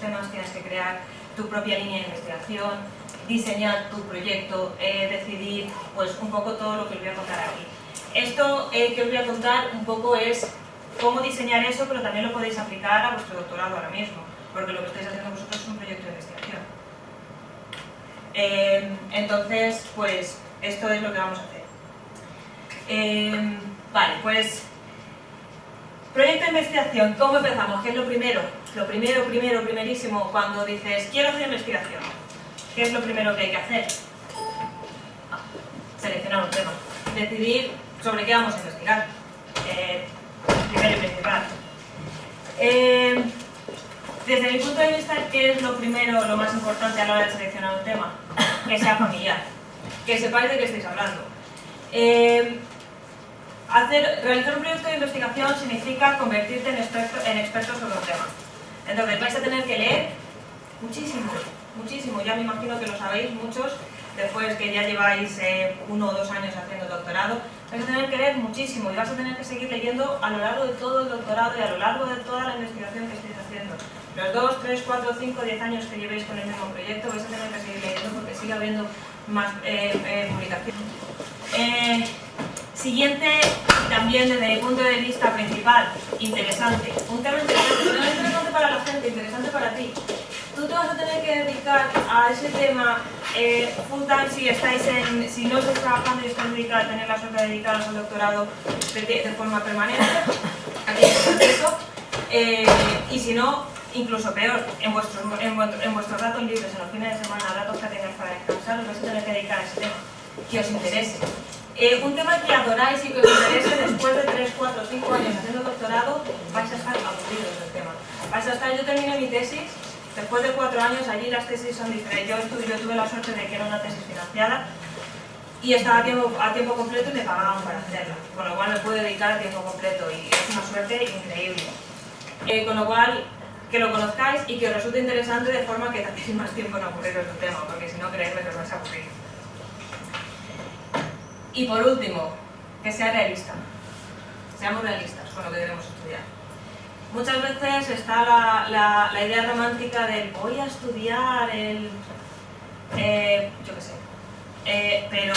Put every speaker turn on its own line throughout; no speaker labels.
temas, tienes que crear tu propia línea de investigación, diseñar tu proyecto, decidir pues un poco todo lo que os voy a contar aquí. Esto que os voy a contar un poco es cómo diseñar eso, pero también lo podéis aplicar a vuestro doctorado ahora mismo, porque lo que estáis haciendo vosotros es un proyecto de investigación. Entonces, pues esto es lo que vamos a hacer. Vale, pues proyecto de investigación, ¿cómo empezamos? ¿Qué es lo primero? Lo primerísimo, cuando dices, quiero hacer investigación, ¿qué es lo primero que hay que hacer? Seleccionar un tema, decidir sobre qué vamos a investigar, primero y principal. Desde mi punto de vista, ¿qué es lo primero, lo más importante a la hora de seleccionar un tema? Que sea familiar, que sepáis de qué estáis hablando. Realizar un proyecto de investigación significa convertirte en experto sobre un tema. Entonces vais a tener que leer muchísimo, ya me imagino que lo sabéis muchos, después que ya lleváis 1 o 2 años haciendo doctorado, vais a tener que leer muchísimo y vas a tener que seguir leyendo a lo largo de todo el doctorado y a lo largo de toda la investigación que estéis haciendo. Los 2, 3, 4, 5, 10 años que llevéis con el mismo proyecto vais a tener que seguir leyendo porque sigue habiendo más publicaciones. Siguiente, también desde mi punto de vista principal, interesante. Un tema interesante, no es interesante para la gente, interesante para ti. Tú te vas a tener que dedicar a ese tema full time si no estáis trabajando y estáis dedicados a tener la suerte de dedicaros al doctorado de forma permanente, aquí en eso, y si no, incluso peor, en vuestros ratos libres, en los fines de semana, ratos que tengáis para descansar, os vais a tener que dedicar a ese tema que os interese. Un tema que adoráis y que os interese después de 3, 4, 5 años haciendo doctorado, vais a estar aburridos del tema. Yo terminé mi tesis, después de 4 años, allí las tesis son diferentes. Yo tuve la suerte de que era una tesis financiada y estaba a tiempo completo y me pagaban para hacerla, con lo cual me pude dedicar a tiempo completo y es una suerte increíble. Con lo cual, que lo conozcáis y que os resulte interesante de forma que tengáis más tiempo en aburriros del tema, porque si no, creedme que os vais a aburrir. Y por último, que sea realista. Seamos realistas con lo que queremos estudiar. Muchas veces está la idea romántica del voy a estudiar yo qué sé. Pero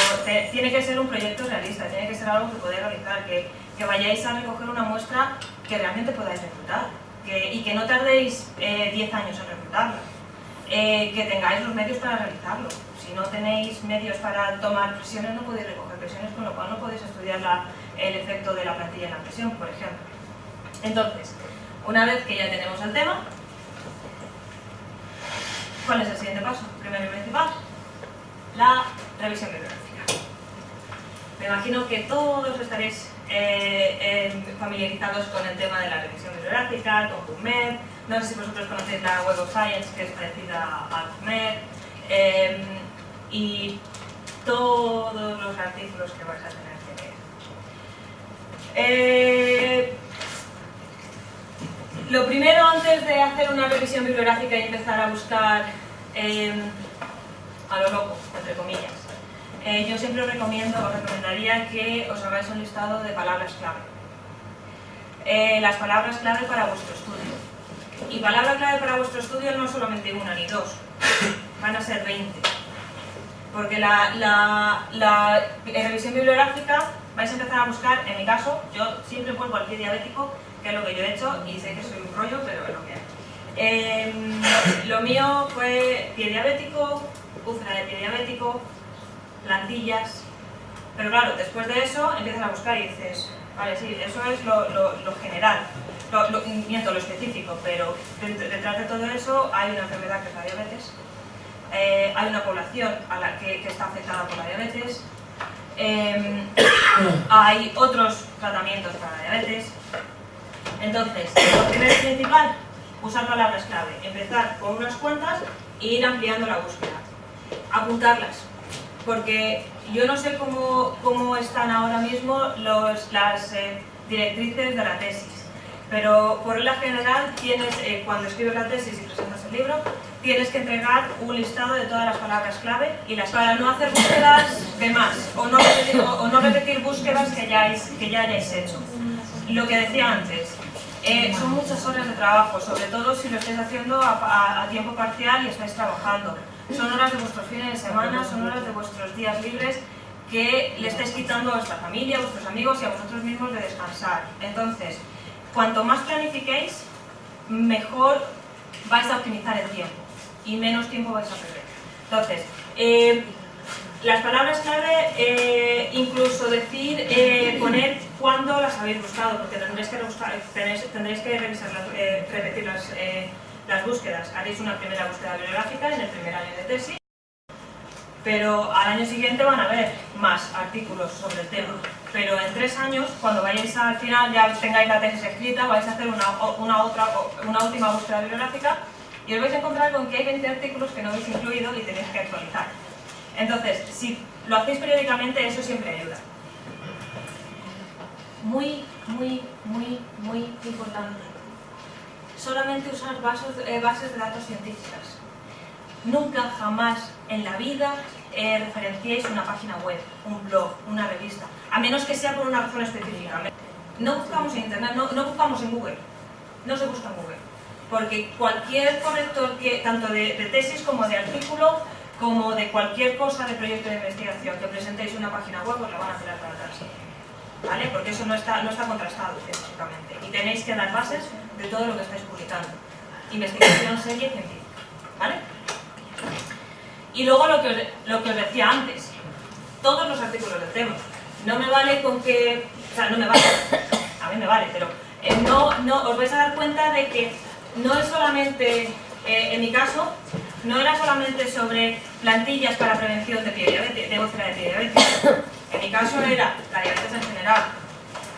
tiene que ser un proyecto realista, tiene que ser algo que podáis realizar, que vayáis a recoger una muestra que realmente podáis reclutar y que no tardéis 10 años en reclutarla. Que tengáis los medios para realizarlo. Si no tenéis medios para tomar presiones, no podéis recoger presiones, con lo cual no podéis estudiar el efecto de la plantilla en la presión, por ejemplo. Entonces, una vez que ya tenemos el tema, ¿cuál es el siguiente paso? Primero y principal, la revisión bibliográfica. Me imagino que todos estaréis familiarizados con el tema de la revisión bibliográfica, con PubMed. No sé si vosotros conocéis la Web of Science, que es parecida a PubMed, y todos los artículos que vais a tener que leer. Lo primero, antes de hacer una revisión bibliográfica y empezar a buscar a lo loco, entre comillas, yo siempre os recomendaría que os hagáis un listado de palabras clave. Las palabras clave para vuestro estudio. Y palabra clave para vuestro estudio no solamente una ni dos, van a ser 20. Porque la revisión bibliográfica vais a empezar a buscar, en mi caso, yo siempre pongo al pie diabético, que es lo que yo he hecho, y sé que soy un rollo, pero es lo que hay. Lo mío fue pie diabético, úlcera de pie diabético, plantillas, pero claro, después de eso empiezas a buscar y dices, vale, sí, eso es lo general, lo específico, pero detrás de todo eso hay una enfermedad que es la diabetes, hay una población a la que está afectada por la diabetes, hay otros tratamientos para la diabetes. Entonces, lo primero y principal, usar palabras clave, empezar con unas cuantas e ir ampliando la búsqueda, apuntarlas, porque yo no sé cómo están ahora mismo las directrices de la tesis, pero por regla general cuando escribes la tesis y presentas el libro, tienes que entregar un listado de todas las palabras clave y para no hacer búsquedas de más o no repetir búsquedas que ya hayáis hecho. Lo que decía antes, Son muchas horas de trabajo, sobre todo si lo estáis haciendo a tiempo parcial y estáis trabajando. Son horas de vuestros fines de semana, son horas de vuestros días libres que le estáis quitando a vuestra familia, a vuestros amigos y a vosotros mismos de descansar. Entonces, cuanto más planifiquéis, mejor vais a optimizar el tiempo y menos tiempo vais a perder. Entonces, las palabras clave, incluso decir, poner cuándo las habéis buscado, porque tendréis que revisar repetir las búsquedas. Haréis una primera búsqueda bibliográfica en el primer año de tesis, pero al año siguiente van a haber más artículos sobre el tema. Pero en 3 años, cuando vayáis al final, ya tengáis la tesis escrita, vais a hacer una última búsqueda bibliográfica y os vais a encontrar con que hay 20 artículos que no habéis incluido y tenéis que actualizar. Entonces, si lo hacéis periódicamente, eso siempre ayuda. Muy importante. Solamente usar bases de datos científicas. Nunca, jamás en la vida referenciéis una página web, un blog, una revista, a menos que sea por una razón específica. No buscamos en internet, no buscamos en Google, no se busca en Google, porque cualquier corrector, tanto de tesis como de artículo, como de cualquier cosa de proyecto de investigación que presentéis en una página web, os la van a tirar para atrás, ¿vale? Porque eso no está contrastado científicamente y tenéis que dar bases de todo lo que estáis publicando. Investigación seria y científica, ¿vale? Y luego lo que os decía antes, todos los artículos del tema. No me vale con que... O sea, no me vale, a mí me vale, pero os vais a dar cuenta de que no es solamente, en mi caso, no era solamente sobre plantillas para prevención de úlcera de pie diabético. En mi caso era la diabetes en general,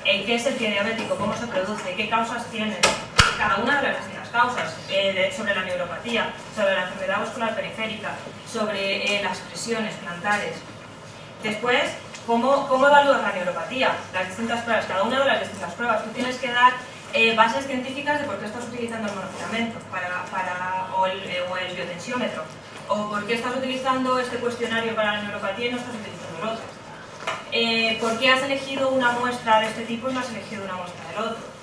qué es el pie diabético, cómo se produce, qué causas tiene, cada una de las distintas causas, sobre la neuropatía, sobre la enfermedad vascular periférica, sobre las presiones plantares. Después, ¿cómo evalúas la neuropatía? Las distintas pruebas, cada una de las distintas pruebas. Tú tienes que dar bases científicas de por qué estás utilizando el monofilamento o el biotensiómetro, o por qué estás utilizando este cuestionario para la neuropatía y no estás utilizando el otro. ¿Por qué has elegido una muestra de este tipo y no has elegido una muestra del otro?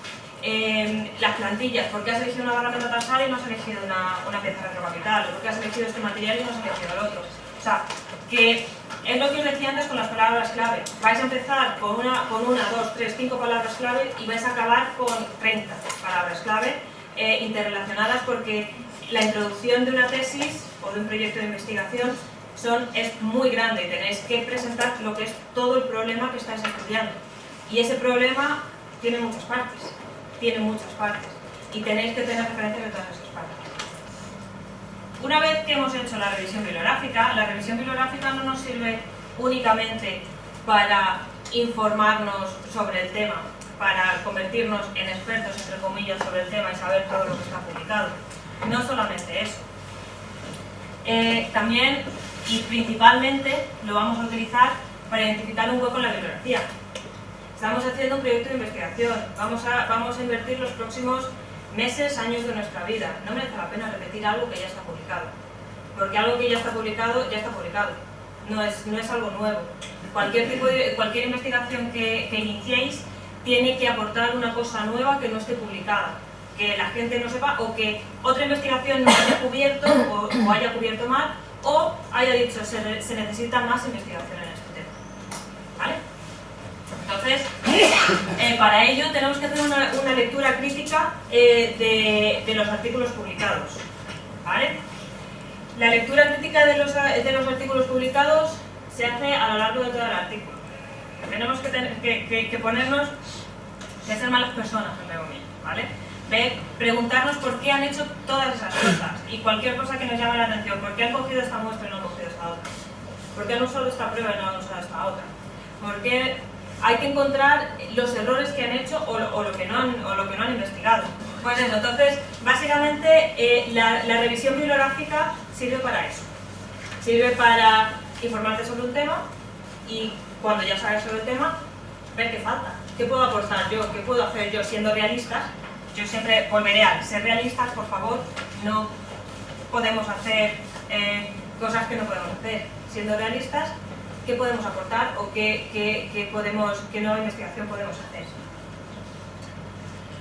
Las plantillas, ¿por qué has elegido una barra metatarsal y no has elegido una pieza retrocapital? ¿Por qué has elegido este material y no has elegido el otro? O sea, que es lo que os decía antes con las palabras clave. Vais a empezar con una, 2, 3, 5 palabras clave y vais a acabar con 30 palabras clave interrelacionadas, porque la introducción de una tesis o de un proyecto de investigación es muy grande y tenéis que presentar lo que es todo el problema que estáis estudiando. Y ese problema tiene muchas partes. Y tenéis que tener referencias de todas esas partes. Una vez que hemos hecho la revisión bibliográfica no nos sirve únicamente para informarnos sobre el tema, para convertirnos en expertos, entre comillas, sobre el tema y saber todo lo que está publicado. No solamente eso. También y principalmente lo vamos a utilizar para identificar un hueco en la bibliografía. Estamos haciendo un proyecto de investigación, vamos a invertir los próximos meses, años de nuestra vida. No merece la pena repetir algo que ya está publicado, porque algo que ya está publicado, no es algo nuevo. Cualquier investigación que iniciéis tiene que aportar una cosa nueva que no esté publicada, que la gente no sepa, o que otra investigación no haya cubierto o haya cubierto mal, o haya dicho se necesita más investigación en este tema, ¿vale? Entonces, para ello tenemos que hacer una lectura crítica de los artículos publicados, ¿vale? La lectura crítica de los artículos publicados se hace a lo largo de todo el artículo. Tenemos que ponernos, de ser malas personas, ¿vale? Preguntarnos por qué han hecho todas esas cosas y cualquier cosa que nos llame la atención. ¿Por qué han cogido esta muestra y no han cogido esta otra? ¿Por qué han usado esta prueba y no han usado esta otra? ¿Por qué? Hay que encontrar los errores que han hecho o lo que no han investigado. Pues eso, entonces, básicamente la revisión bibliográfica sirve para eso. Sirve para informarte sobre un tema y cuando ya sabes sobre el tema, ver qué falta, qué puedo aportar yo, qué puedo hacer yo siendo realistas. Yo siempre volveré a ser realistas, por favor, no podemos hacer cosas que no podemos hacer. Siendo realistas, ¿qué podemos aportar o qué nueva investigación podemos hacer?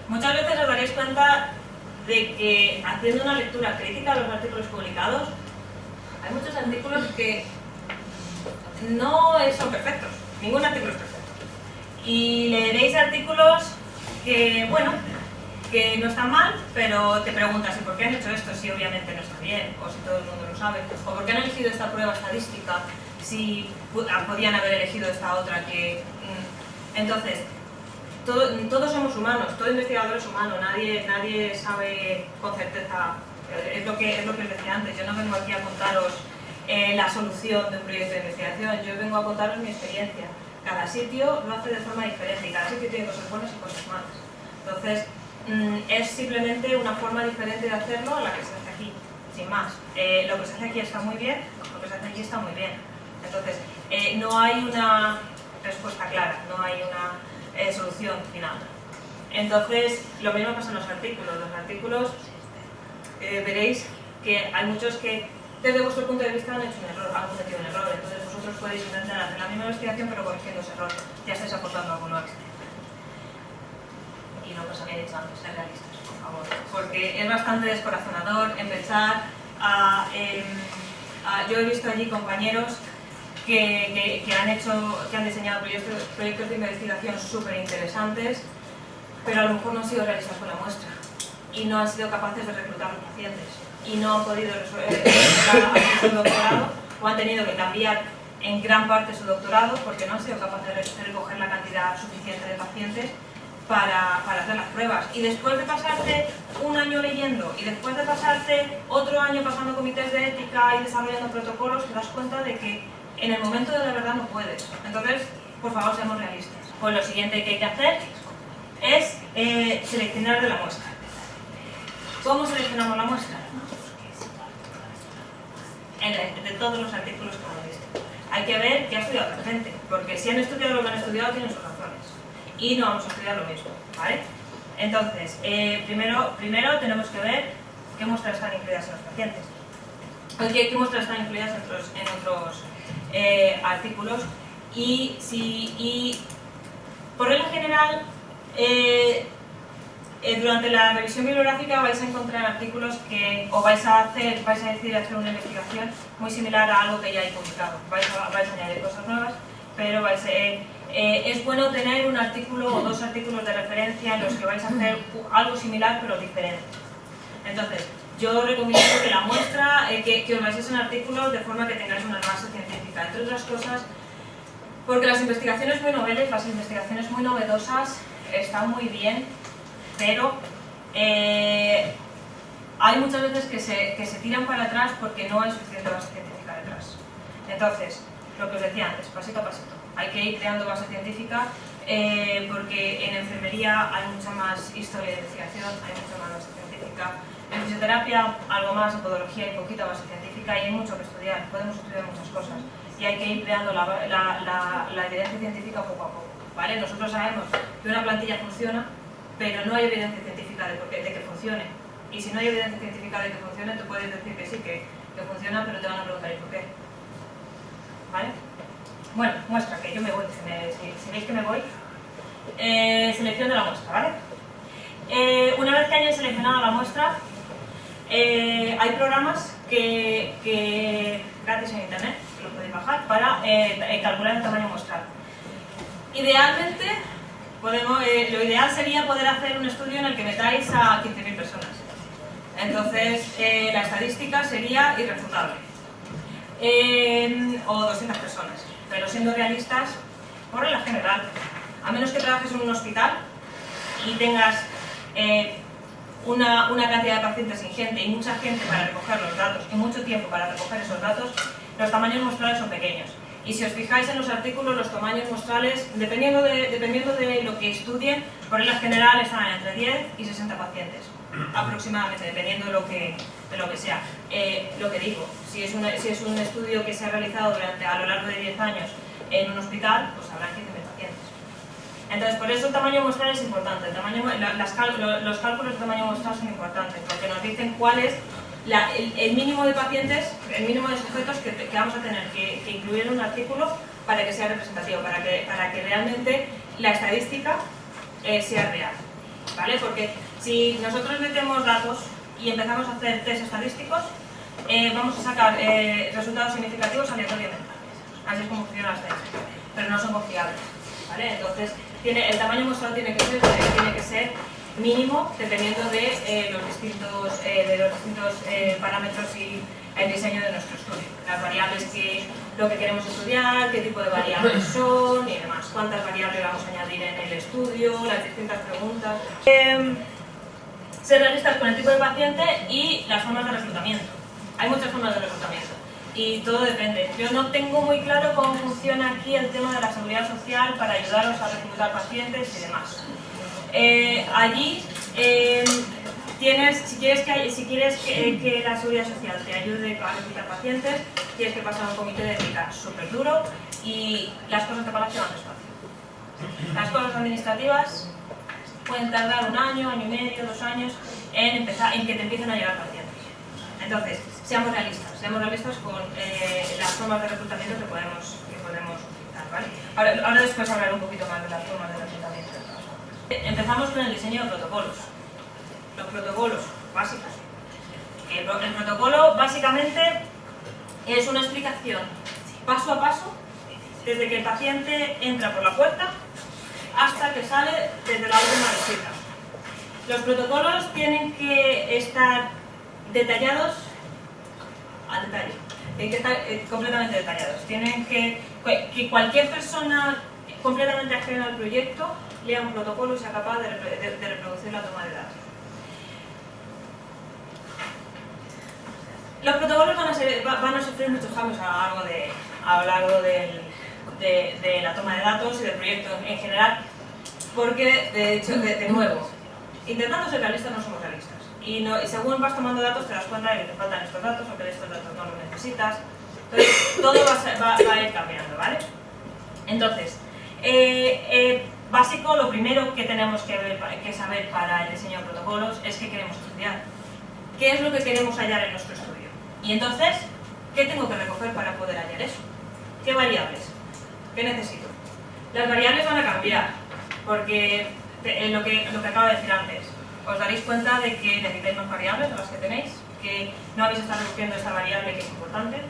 Muchas veces os daréis cuenta de que haciendo una lectura crítica de los artículos publicados, hay muchos artículos que no son perfectos, ningún artículo es perfecto. Y leeréis artículos que, bueno, que no están mal, pero te preguntas, ¿y por qué han hecho esto si obviamente no está bien? O si todo el mundo lo sabe. O ¿por qué han elegido esta prueba estadística si podían haber elegido esta otra que... Entonces, todos somos humanos, todo investigador es humano, nadie sabe con certeza, es lo que os decía antes, yo no vengo aquí a contaros la solución de un proyecto de investigación, yo vengo a contaros mi experiencia. Cada sitio lo hace de forma diferente y cada sitio tiene cosas buenas y cosas malas. Entonces, es simplemente una forma diferente de hacerlo a la que se hace aquí, sin más. Lo que se hace aquí está muy bien, lo que se hace aquí está muy bien. Entonces, no hay una respuesta clara, no hay una solución final. Entonces, lo mismo pasa en los artículos. Los artículos, veréis que hay muchos que, desde vuestro punto de vista, han hecho un error, han cometido un error. Entonces, vosotros podéis intentar hacer la misma investigación, pero corrigiendo ese error. Ya estáis aportando algo nuevo. Y lo que os había dicho antes, ser realistas, por favor. Porque es bastante descorazonador empezar a... yo he visto allí compañeros que han diseñado proyectos de investigación súper interesantes, pero a lo mejor no han sido realistas con la muestra y no han sido capaces de reclutar los pacientes y no han podido resolver su doctorado o han tenido que cambiar en gran parte su doctorado porque no han sido capaces de recoger la cantidad suficiente de pacientes para hacer las pruebas. Y después de pasarte un año leyendo y después de pasarte otro año pasando comités de ética y desarrollando protocolos, te das cuenta de que en el momento de la verdad no puedes. Entonces, por favor, seamos realistas. Pues lo siguiente que hay que hacer es seleccionar de la muestra. ¿Cómo seleccionamos la muestra? De todos los artículos que hemos visto. Hay que ver qué ha estudiado la gente, porque si han estudiado lo que han estudiado, tienen sus razones. Y no vamos a estudiar lo mismo, ¿vale? Entonces, primero tenemos que ver qué muestras están incluidas en los pacientes. ¿Qué muestras están incluidas en otros artículos? Y por regla general, durante la revisión bibliográfica vais a encontrar artículos que os vais a decidir hacer una investigación muy similar a algo que ya hay publicado. Vais a añadir cosas nuevas, pero es bueno tener un artículo o dos artículos de referencia en los que vais a hacer algo similar pero diferente. Entonces, yo recomiendo que la muestra, que os baséis en artículos de forma que tengáis una base científica, entre otras cosas, porque las investigaciones muy noveles, las investigaciones muy novedosas están muy bien, pero hay muchas veces que se tiran para atrás porque no hay suficiente base científica detrás. Entonces, lo que os decía antes, pasito a pasito. Hay que ir creando base científica porque en enfermería hay mucha más historia de investigación, hay mucha más base científica. En fisioterapia algo más, en podología hay poquita base científica y hay mucho que estudiar, podemos estudiar muchas cosas. Y hay que ir creando la evidencia científica poco a poco, ¿vale? Nosotros sabemos que una plantilla funciona, pero no hay evidencia científica de que funcione. Y si no hay evidencia científica de que funcione, tú puedes decir que sí, que funciona, pero te van a preguntar ¿y por qué? ¿Vale? Bueno, muestra, que yo me voy, si veis que me voy. Selección de la muestra, ¿vale? Una vez que hayáis seleccionado la muestra, hay programas que gratis en internet, que los podéis bajar, para calcular el tamaño muestral. Idealmente, lo ideal sería poder hacer un estudio en el que metáis a 15.000 personas. Entonces, la estadística sería irrefutable. O 200 personas. Pero siendo realistas, por regla general, a menos que trabajes en un hospital y tengas una cantidad de pacientes ingente y mucha gente para recoger los datos y mucho tiempo para recoger esos datos, los tamaños muestrales son pequeños. Y si os fijáis en los artículos, los tamaños muestrales, dependiendo de lo que estudien, por regla general están entre 10 y 60 pacientes, aproximadamente, dependiendo de lo que sea. Lo que digo, si es un estudio que se ha realizado a lo largo de 10 años en un hospital, pues habrá 15.000 pacientes. Entonces, por eso el tamaño muestral es importante. Los cálculos de tamaño muestral son importantes, porque nos dicen cuál es el mínimo de pacientes, el mínimo de sujetos que vamos a tener que incluir en un artículo para que sea representativo, para que realmente la estadística sea real. ¿vale? Porque si nosotros metemos datos y empezamos a hacer test estadísticos, vamos a sacar resultados significativos aleatoriamente. Así es como funciona la estadística, pero no son confiables, ¿vale? Entonces, el tamaño muestral tiene que ser mínimo dependiendo de los distintos parámetros y el diseño de nuestro estudio. Las variables lo que queremos estudiar, qué tipo de variables son y demás. Cuántas variables vamos a añadir en el estudio, las distintas preguntas. Ser realistas con el tipo de paciente y las formas de reclutamiento. Hay muchas formas de reclutamiento y todo depende. Yo no tengo muy claro cómo funciona aquí el tema de la seguridad social para ayudaros a reclutar pacientes y demás. Allí si quieres que la seguridad social te ayude a reclutar pacientes, tienes que pasar un comité de ética súper duro y las cosas de palacio van despacio. Las cosas administrativas pueden tardar 1 año, año y medio, 2 años en que te empiecen a llegar pacientes. Entonces, seamos realistas con las formas de reclutamiento que podemos utilizar, ¿vale? Ahora después hablaré un poquito más de las formas de reclutamiento. Empezamos con el diseño de protocolos. Los protocolos básicos. El protocolo básicamente es una explicación paso a paso desde que el paciente entra por la puerta hasta que sale desde la última visita. Los protocolos tienen que estar detallados al detalle, tienen que estar completamente detallados. Tienen que cualquier persona completamente ajena al proyecto lea un protocolo y sea capaz de reproducir la toma de datos. Los protocolos van a sufrir muchos cambios a lo largo de la toma de datos y del proyecto en general, porque de hecho, de nuevo, intentando ser realistas no somos realistas. Y según vas tomando datos te das cuenta de que te faltan estos datos o que estos datos no los necesitas. Entonces, todo va a ir cambiando, ¿vale? Entonces, básico, lo primero que tenemos que saber para el diseño de protocolos es qué queremos estudiar. ¿Qué es lo que queremos hallar en nuestro estudio? Y entonces, ¿qué tengo que recoger para poder hallar eso? ¿Qué variables? ¿Qué necesito? Las variables van a cambiar, porque lo que acabo de decir antes, os daréis cuenta de que necesitáis más variables de las que tenéis, que no habéis estado recogiendo esta variable que es importante,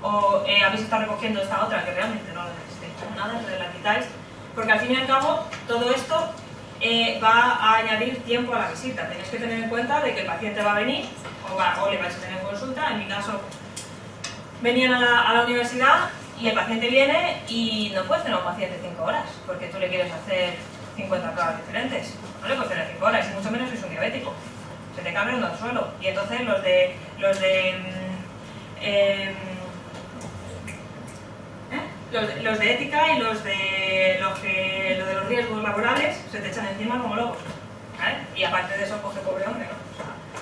o habéis estado recogiendo esta otra que realmente no la necesitáis para nada, entonces la quitáis, porque al fin y al cabo todo esto va a añadir tiempo a la visita. Tenéis que tener en cuenta de que el paciente va a venir o le vais a tener consulta. En mi caso, venían a la universidad y el paciente viene y no puedes tener a un paciente 5 horas porque tú le quieres hacer 50 pruebas diferentes. No le puedes tener 5 horas y mucho menos si es un diabético. Se te cae al suelo. Y entonces los de ética y los de los riesgos laborales se te echan encima como locos, ¿vale? Y aparte de eso, coge pobre hombre, ¿no? O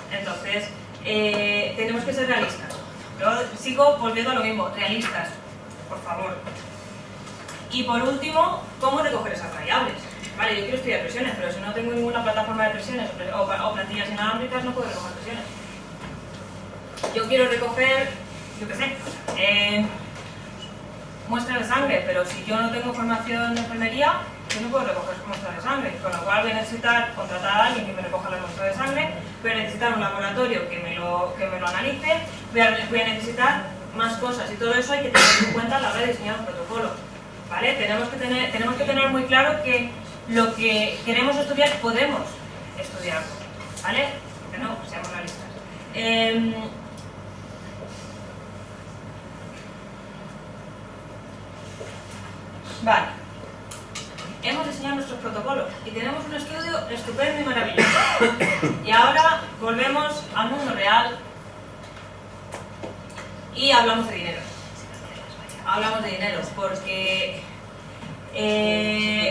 sea, entonces, tenemos que ser realistas. Yo sigo volviendo a lo mismo, realistas, por favor. Y por último, ¿cómo recoger esas variables? Vale, yo quiero estudiar presiones, pero si no tengo ninguna plataforma de presiones o plantillas inalámbricas, no puedo recoger presiones. Yo quiero recoger, yo qué sé, muestras de sangre, pero si yo no tengo formación de enfermería, yo no puedo recoger muestras de sangre, con lo cual voy a necesitar contratar a alguien que me recoja las muestras de sangre, voy a necesitar un laboratorio que me lo analice, voy a necesitar más cosas y todo eso hay que tener en cuenta a la hora de diseñar un protocolo, ¿vale? Tenemos que tener muy claro que lo que queremos estudiar podemos estudiarlo, ¿vale? Que no, seamos realistas. Vale, hemos diseñado nuestros protocolos y tenemos un estudio estupendo y maravilloso. Y ahora volvemos al mundo real y hablamos de dinero. Hablamos de dinero porque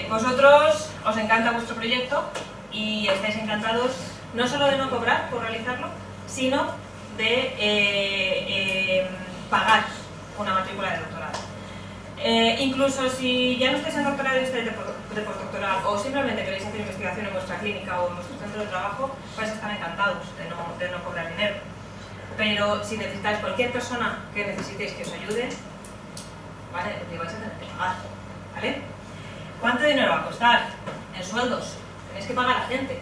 vosotros os encanta vuestro proyecto y estáis encantados no solo de no cobrar por realizarlo, sino de pagar una matrícula de doctorado. Incluso si ya no estáis en doctorado y estáis de postdoctoral o simplemente queréis hacer investigación en vuestra clínica o en vuestro centro de trabajo, vais a estar encantados de no cobrar dinero. Pero si necesitáis cualquier persona que necesitéis que os ayude, ¿vale? Le vais a tener que pagar, ¿vale? ¿Cuánto dinero va a costar? En sueldos. Tenéis que pagar a la gente.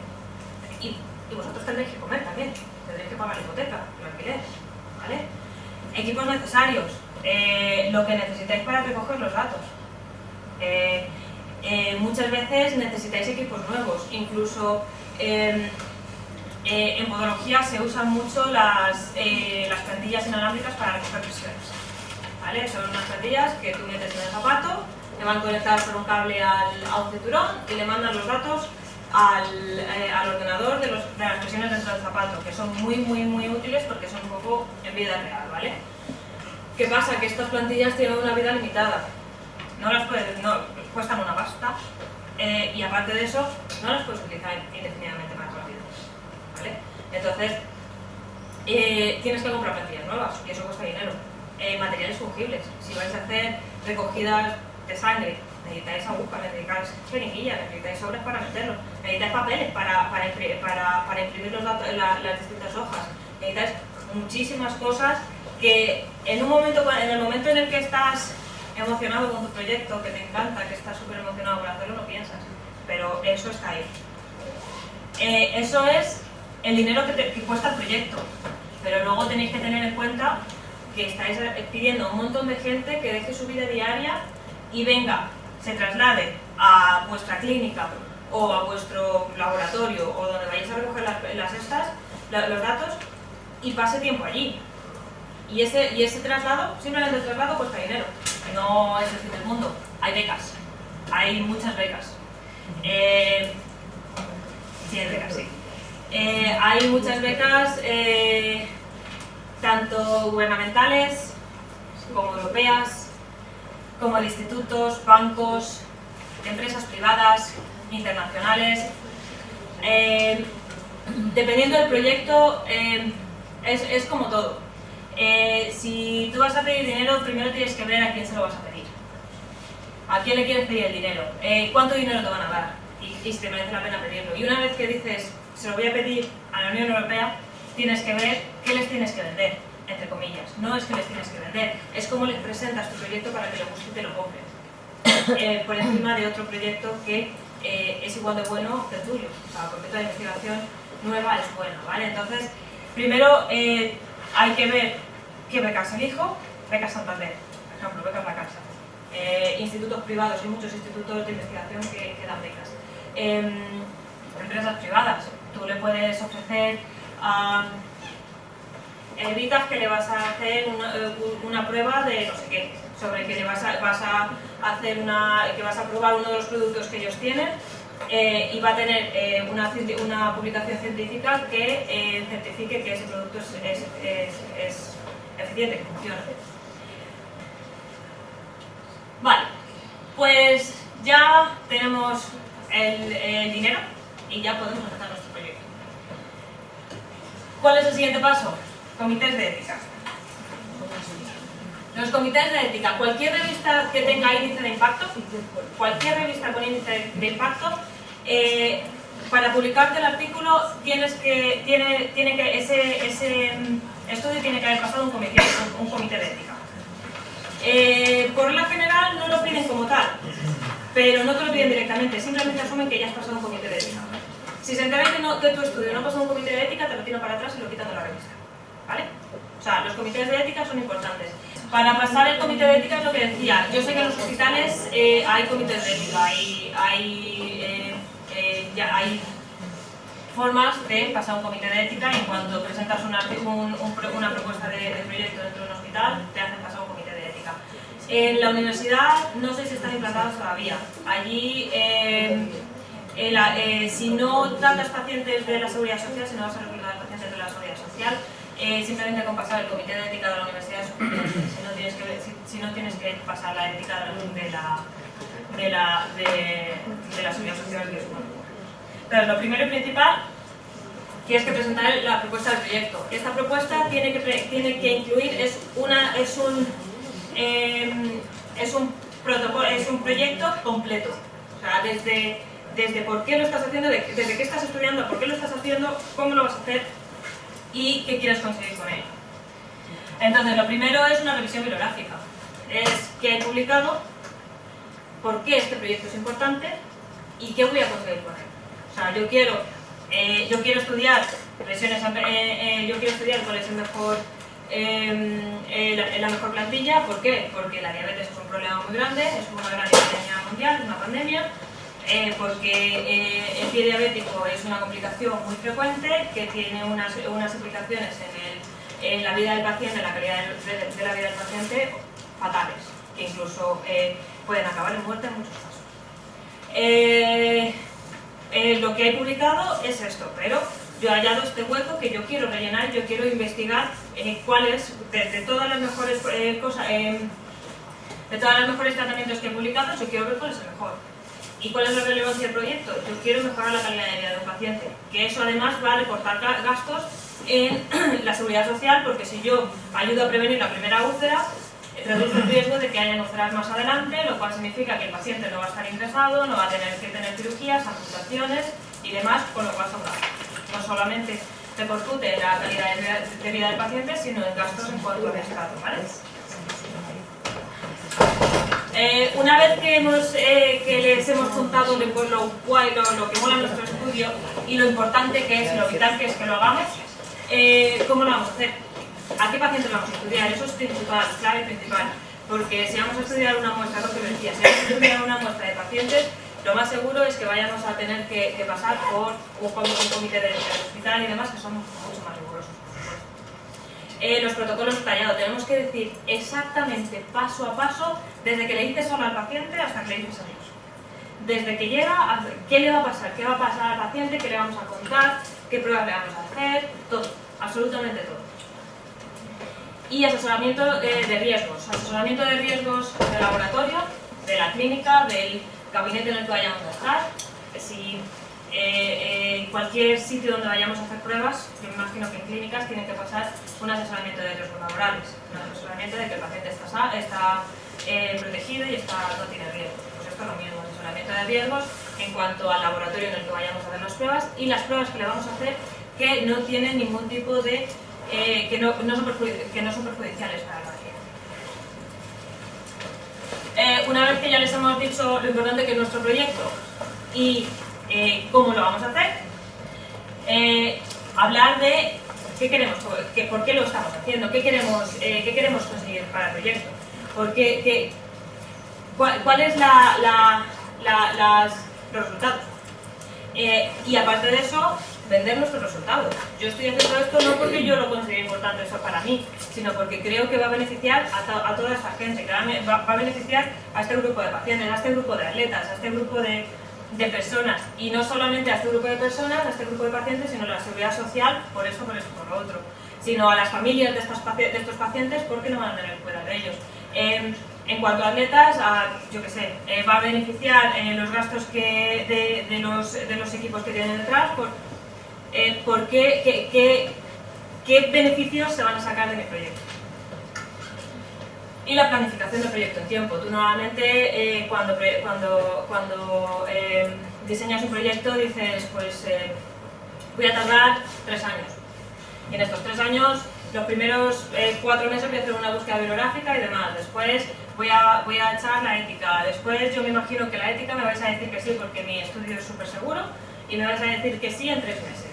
y vosotros tendréis que comer también, tendréis que pagar la hipoteca, el alquiler, ¿vale? Equipos necesarios, lo que necesitáis para recoger los datos. Muchas veces necesitáis equipos nuevos, incluso en podología se usan mucho las plantillas inalámbricas para recoger presiones, ¿vale? Son unas plantillas que tú metes en el zapato, que van conectadas por un cable a un cinturón y le mandan los datos al ordenador de las presiones dentro del zapato, que son muy útiles porque son un poco en vida real, ¿vale? ¿Qué pasa? Que estas plantillas tienen una vida limitada, cuestan una pasta, y aparte de eso, no las puedes utilizar indefinidamente más rápido, ¿vale? Entonces, tienes que comprar plantillas nuevas y eso cuesta dinero. Materiales fungibles, si vais a hacer recogidas de sangre, necesitáis agujas, necesitáis jeringuillas, necesitáis sobres para meterlos, necesitáis papeles para imprimir los datos, las distintas hojas, necesitáis muchísimas cosas que en el momento en el que estás emocionado con tu proyecto, que te encanta, que estás súper emocionado por hacerlo, no piensas, pero eso está ahí. Eso es el dinero que cuesta el proyecto, pero luego tenéis que tener en cuenta que estáis pidiendo a un montón de gente que deje su vida diaria y venga, se traslade a vuestra clínica o a vuestro laboratorio o donde vayáis a recoger los datos y pase tiempo allí. Y ese traslado, simplemente el traslado cuesta dinero, no es el fin del mundo. Hay becas, hay muchas becas. Sí, hay becas, sí. Hay muchas becas, tanto gubernamentales como europeas, como de institutos, bancos, empresas privadas, internacionales. Dependiendo del proyecto, es como todo. Si tú vas a pedir dinero, primero tienes que ver a quién se lo vas a pedir. ¿A quién le quieres pedir el dinero? ¿Cuánto dinero te van a dar? Y si te merece la pena pedirlo. Y una vez que dices, se lo voy a pedir a la Unión Europea, tienes que ver qué les tienes que vender, entre comillas. No es que les tienes que vender, es cómo les presentas tu proyecto para que le guste y te lo compren. Por encima de otro proyecto que es igual de bueno que el tuyo. O sea, porque toda investigación nueva es buena, ¿vale? Entonces, primero hay que ver qué becas elijo. Becas Santander, por ejemplo, becas La Caixa. Institutos privados, hay muchos institutos de investigación que dan becas. Empresas privadas, tú le puedes ofrecer evitas que le vas a hacer una prueba de no sé qué, sobre que le vas a hacer que vas a probar uno de los productos que ellos tienen, y va a tener una publicación científica que certifique que ese producto es eficiente, que funciona. Vale, pues ya tenemos el dinero y ya podemos empezar nuestro proyecto. ¿Cuál es el siguiente paso? Comités de ética. Los comités de ética, cualquier revista que tenga índice de impacto, cualquier revista con índice de impacto, para publicarte el artículo ese estudio tiene que haber pasado un comité de ética. Por regla general no lo piden como tal, pero no te lo piden directamente, simplemente asumen que ya has pasado un comité de ética. Si se enteran que tu estudio no ha pasado un comité de ética, te lo tiran para atrás y lo quitan de la revista, ¿vale? O sea, los comités de ética son importantes. Para pasar el comité de ética es lo que decía. Yo sé que en los hospitales hay comités de ética y hay formas de pasar un comité de ética, y en cuanto presentas una propuesta de proyecto dentro de un hospital, te hacen pasar un comité de ética. En la universidad no sé si están implantados todavía. Allí, si no tratas pacientes de la seguridad social, si no vas a reclutar pacientes de la seguridad social, simplemente con pasar el comité de ética de la universidad es suficiente. Si no tienes que pasar la ética de la seguridad social, que es una. Entonces, lo primero y principal, tienes que presentar la propuesta del proyecto. Esta propuesta tiene que incluir, es un proyecto completo. O sea, desde por qué lo estás haciendo, desde qué estás estudiando, por qué lo estás haciendo, cómo lo vas a hacer y qué quieres conseguir con ello. Entonces, lo primero es una revisión bibliográfica. Es qué he publicado, por qué este proyecto es importante y qué voy a conseguir con él. O sea, yo quiero yo quiero estudiar cuál es el mejor, la mejor plantilla. ¿Por qué? Porque la diabetes es un problema muy grande, es una gran epidemia mundial, es una pandemia. Porque el pie diabético es una complicación muy frecuente que tiene unas implicaciones en la vida del paciente, en la calidad de la vida del paciente, fatales, que incluso pueden acabar en muerte en muchos casos. Lo que he publicado es esto, pero yo he hallado este hueco que yo quiero rellenar, yo quiero investigar cuáles, de todas las mejores cosas, de todos los mejores tratamientos que he publicado, yo quiero ver cuál es el mejor. ¿Y cuál es la relevancia del proyecto? Yo quiero mejorar la calidad de vida de un paciente, que eso además va a recortar gastos en la seguridad social, porque si yo ayudo a prevenir la primera úlcera, reduce el riesgo de que haya úlceras más adelante, lo cual significa que el paciente no va a estar ingresado, no va a tener que tener cirugías, amputaciones y demás, con lo cual son gastos. No solamente repercute en la calidad de vida del paciente, sino en gastos en cuanto a rescate, ¿vale? Una vez que les hemos contado lo guay, lo que mola nuestro estudio y lo importante que es, lo vital que es que lo hagamos, ¿cómo lo vamos a hacer? ¿A qué pacientes vamos a estudiar? Eso es principal, clave principal, porque si vamos a estudiar una muestra, lo que me decía, si vamos a estudiar una muestra de pacientes, lo más seguro es que vayamos a tener que pasar por un comité del hospital y demás, que son mucho más rigurosos. Los protocolos detallados, tenemos que decir exactamente paso a paso, desde que le dices solo al paciente hasta que le dices a Dios. Desde que llega, qué le va a pasar, qué va a pasar al paciente, qué le vamos a contar, qué pruebas le vamos a hacer, todo, absolutamente todo. Y asesoramiento de riesgos, del laboratorio, de la clínica, del gabinete en el que vayamos a estar. Si cualquier sitio donde vayamos a hacer pruebas, yo me imagino que en clínicas tienen que pasar un asesoramiento de riesgos laborales, un asesoramiento de que el paciente está protegido y no tiene riesgos. Pues esto es lo mismo, asesoramiento de riesgos en cuanto al laboratorio en el que vayamos a hacer las pruebas y las pruebas que le vamos a hacer que no tienen ningún tipo de que no son perjudiciales para el paciente. Una vez que ya les hemos dicho lo importante que es nuestro proyecto y cómo lo vamos a hacer, hablar de qué queremos, por qué lo estamos haciendo, qué queremos conseguir para el proyecto, cuál es los resultados. Y aparte de eso, vender nuestros resultados. Yo estoy haciendo esto no porque yo lo considero importante eso para mí, sino porque creo que va a beneficiar a toda esta gente, que va a beneficiar a este grupo de pacientes, a este grupo de atletas, a este grupo de personas, y no solamente a este grupo de personas, a este grupo de pacientes, sino a la seguridad social, por esto, por lo otro, sino a las familias de estos pacientes, porque no van a tener que cuidar de ellos. En cuanto a atletas, yo qué sé, va a beneficiar los gastos de los equipos que tienen detrás, ¿qué beneficios se van a sacar de mi proyecto? Y la planificación del proyecto en tiempo. Tú normalmente cuando diseñas un proyecto dices, pues voy a tardar 3 años. Y en estos 3 años, los primeros 4 meses voy a hacer una búsqueda bibliográfica y demás. Después voy a echar la ética. Después yo me imagino que la ética me vais a decir que sí porque mi estudio es súper seguro y me vais a decir que sí en 3 meses.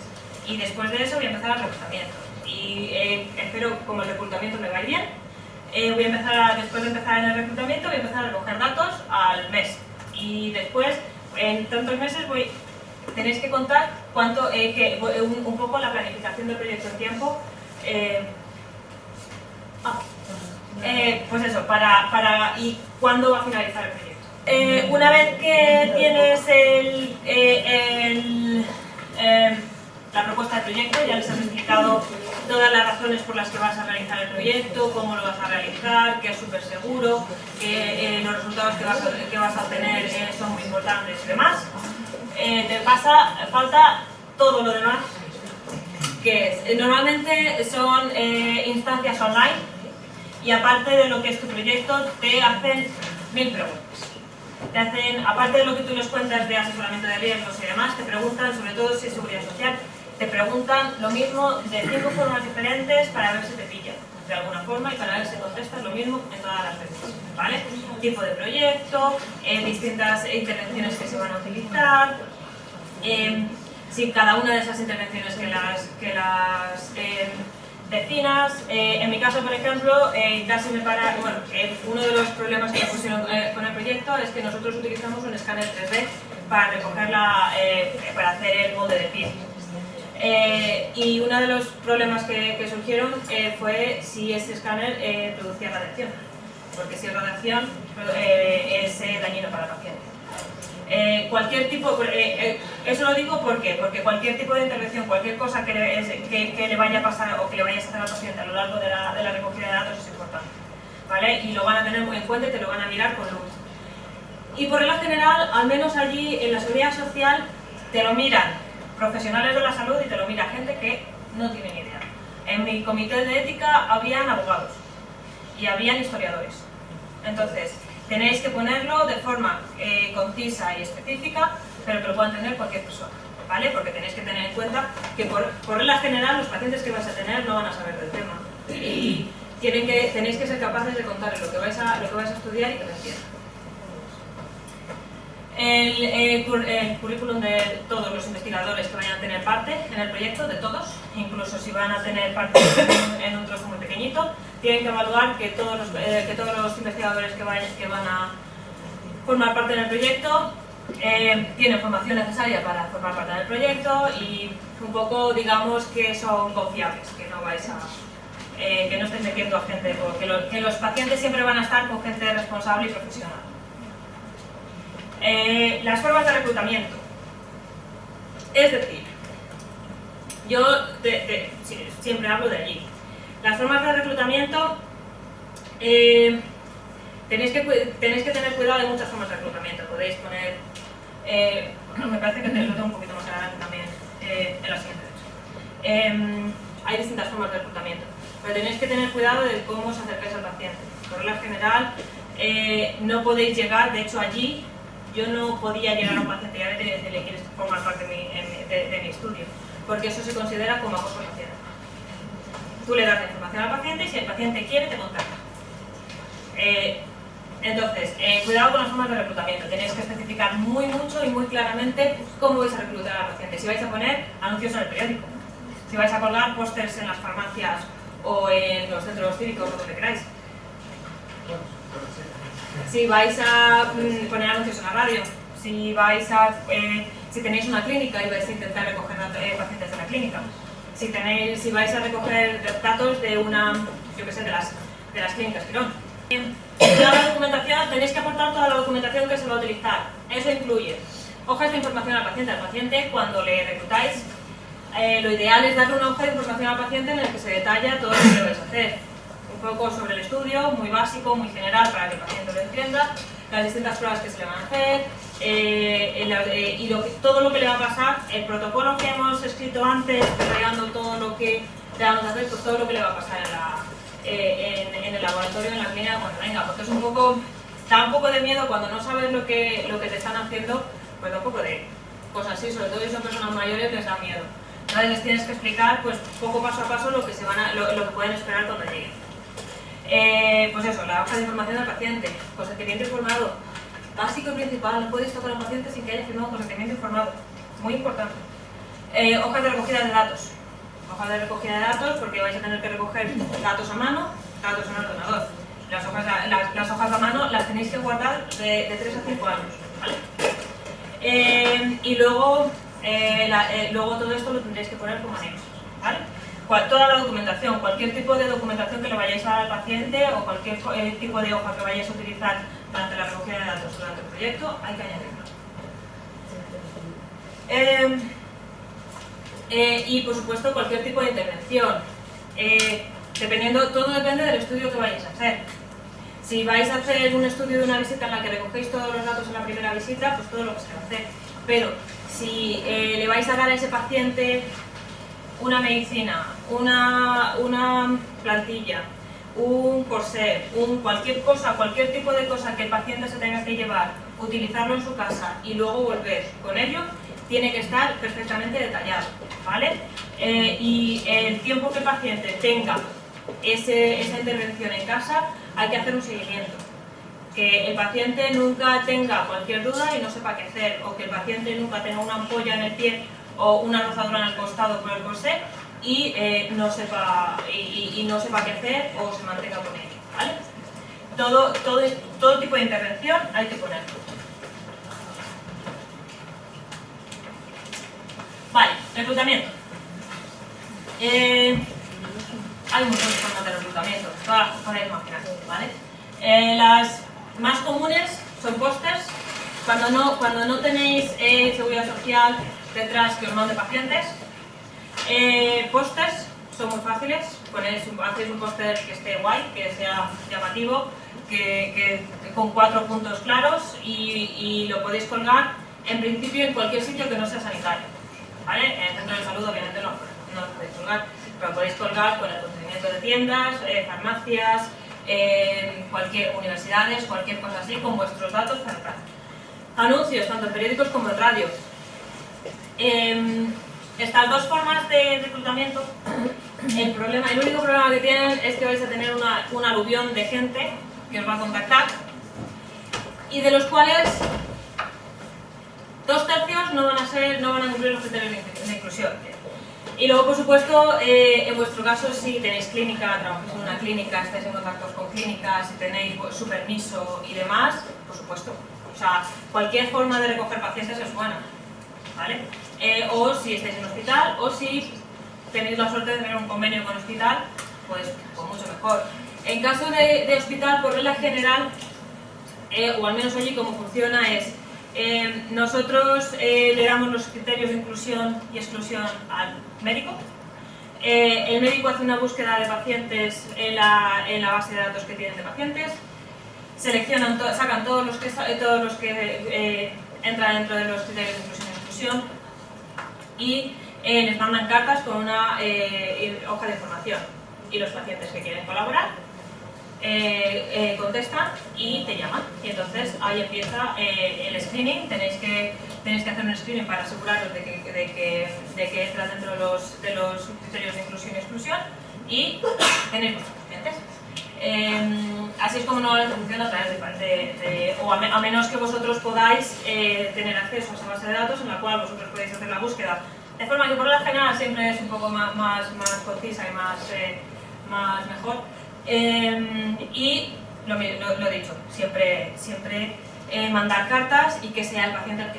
Y después de eso voy a empezar el reclutamiento. Y espero, como el reclutamiento me va bien, después de empezar en el reclutamiento, voy a empezar a recoger datos al mes. Y después, en tantos meses, tenéis que contar un poco la planificación del proyecto en tiempo. Pues eso, y cuándo va a finalizar el proyecto. Una vez que tienes la propuesta de proyecto, ya les he explicado todas las razones por las que vas a realizar el proyecto, cómo lo vas a realizar, que es súper seguro, que los resultados que vas a obtener son muy importantes y demás. Falta todo lo demás, que normalmente son instancias online, y aparte de lo que es tu proyecto, te hacen 1000 preguntas. Aparte de lo que tú les cuentas de asesoramiento de riesgos y demás, te preguntan, sobre todo si es seguridad social, te preguntan lo mismo de 5 formas diferentes para ver si te pillan de alguna forma y para ver si contestas lo mismo en todas las veces, ¿vale? Tipo de proyecto, distintas intervenciones que se van a utilizar. si cada una de esas intervenciones que las vecinas, en mi caso, por ejemplo, casi me para, bueno, uno de los problemas que me pusieron con el proyecto es que nosotros utilizamos un escáner 3D para recogerla, para hacer el molde de pie. Y uno de los problemas que surgieron fue si ese escáner producía radiación, porque si es radiación es dañino para el paciente. Cualquier tipo, eso lo digo porque cualquier tipo de intervención, cualquier cosa que le vaya a pasar o que le vayas a hacer al paciente a lo largo de la recogida de datos es importante, ¿vale? Y lo van a tener muy en cuenta y te lo van a mirar con luz. Y por regla general, al menos allí en la seguridad social, te lo miran profesionales de la salud y te lo mira gente que no tiene ni idea. En mi comité de ética habían abogados y habían historiadores. Entonces, tenéis que ponerlo de forma concisa y específica, pero que lo pueda entender cualquier persona, ¿vale? Porque tenéis que tener en cuenta que por regla general los pacientes que vais a tener no van a saber del tema y tenéis que ser capaces de contarles lo que vais a estudiar y que lo entiendan. El currículum de todos los investigadores que vayan a tener parte en el proyecto, de todos, incluso si van a tener parte en un trozo muy pequeñito, tienen que evaluar que todos los investigadores que van a formar parte del proyecto tienen formación necesaria para formar parte del proyecto y un poco, digamos, que son confiables, que no estéis metiendo a gente, porque que los pacientes siempre van a estar con gente responsable y profesional. Las formas de reclutamiento. Es decir, yo siempre hablo de allí. Las formas de reclutamiento, tenéis que tener cuidado de muchas formas de reclutamiento. Podéis poner, me parece que lo tengo un poquito más adelante también, en la siguiente de hecho. Hay distintas formas de reclutamiento, pero tenéis que tener cuidado de cómo os acercáis al paciente. Por regla general, no podéis llegar, de hecho allí, yo no podía llegar a un paciente y decirle quieres formar parte de mi estudio, porque eso se considera como acoso social. Tú le das la información al paciente y si el paciente quiere te contacta. Entonces, cuidado con las formas de reclutamiento. Tenéis que especificar muy mucho y muy claramente cómo vais a reclutar al paciente. Si vais a poner anuncios en el periódico, si vais a colgar pósters en las farmacias o en los centros cívicos o donde queráis. Si vais a poner anuncios en la radio, si tenéis una clínica y vais a intentar recoger pacientes de la clínica, si vais a recoger datos de de las clínicas Quirón. Toda la documentación, tenéis que aportar toda la documentación que se va a utilizar. Eso incluye hojas de información al paciente. Al paciente, cuando le reclutáis, lo ideal es darle una hoja de información al paciente en la que se detalla todo lo que vais a hacer. Un poco sobre el estudio, muy básico, muy general para que el paciente lo entienda, las distintas pruebas que se le van a hacer y todo lo que le va a pasar, el protocolo que hemos escrito antes, detallando todo lo que le vamos a hacer, pues todo lo que le va a pasar en el laboratorio, en la clínica, cuando venga, porque es da un poco de miedo cuando no sabes lo que te están haciendo, pues da un poco de cosas así, sobre todo si son personas mayores les da miedo. Entonces les tienes que explicar pues poco paso a paso lo que pueden esperar cuando lleguen. Pues eso, la hoja de información del paciente, consentimiento informado, básico y principal, no puedes tocar al paciente sin que haya firmado consentimiento informado, muy importante. Hojas de recogida de datos, hojas de recogida de datos porque vais a tener que recoger datos a mano, datos en el ordenador. Las hojas a mano las tenéis que guardar de 3 a 5 años, ¿vale? Y luego todo esto lo tendréis que poner como anexos, ¿vale? Toda la documentación, cualquier tipo de documentación que le vayáis a dar al paciente o cualquier tipo de hoja que vayáis a utilizar durante la recogida de datos durante el proyecto, hay que añadirlo. Y por supuesto cualquier tipo de intervención. Todo depende del estudio que vayáis a hacer. Si vais a hacer un estudio de una visita en la que recogéis todos los datos en la primera visita, pues todo lo que se va a hacer. Pero si le vais a dar a ese paciente una medicina, una plantilla, un corset, cualquier tipo de cosa que el paciente se tenga que llevar, utilizarlo en su casa y luego volver con ello, tiene que estar perfectamente detallado, ¿vale? Y el tiempo que el paciente tenga esa intervención en casa, hay que hacer un seguimiento. Que el paciente nunca tenga cualquier duda y no sepa qué hacer, o que el paciente nunca tenga una ampolla en el pie o una rozadura en el costado por el corsé y no sepa qué hacer o se mantenga con ello, ¿vale? Todo tipo de intervención hay que ponerlo. Vale, reclutamiento. Hay un montón de formas de reclutamiento, todas las que podéis imaginar, ¿vale? Las más comunes son pósters. Cuando no tenéis seguridad social detrás que os mande pacientes, pósters son muy fáciles. Hacéis un póster que esté guay, que sea llamativo, con 4 puntos claros y lo podéis colgar en principio en cualquier sitio que no sea sanitario, ¿vale? En el centro de salud obviamente no lo podéis colgar, pero podéis colgar con el consentimiento de tiendas, farmacias, cualquier universidades, cualquier cosa así, con vuestros datos para tal. Anuncios, tanto en periódicos como en radio. Estas dos formas de reclutamiento, el único problema que tienen es que vais a tener un aluvión de gente que os va a contactar y de los cuales 2/3 no van a cumplir los criterios de inclusión. Y luego, por supuesto, en vuestro caso, si tenéis clínica, trabajáis en una clínica, estáis en contactos con clínicas, si tenéis su permiso y demás, por supuesto. O sea, cualquier forma de recoger pacientes es buena, ¿vale? O si estáis en hospital, o si tenéis la suerte de tener un convenio con hospital, pues mucho mejor. En caso de hospital, por regla general, o al menos allí como funciona es, nosotros le damos los criterios de inclusión y exclusión al médico. El médico hace una búsqueda de pacientes en la base de datos que tienen de pacientes, sacan todos los que entran dentro de los criterios de inclusión y exclusión y les mandan cartas con una hoja de información. Y los pacientes que quieren colaborar contestan y te llaman. Y entonces ahí empieza el screening. Tenéis que hacer un screening para aseguraros de que entra dentro de los criterios de inclusión y exclusión y tenéis vuestros pacientes. Así es como normalmente funciona a través a menos que vosotros podáis tener acceso a esa base de datos en la cual vosotros podéis hacer la búsqueda de forma que por la general siempre es un poco más concisa y más mejor. Y lo dicho, siempre mandar cartas y que sea el paciente el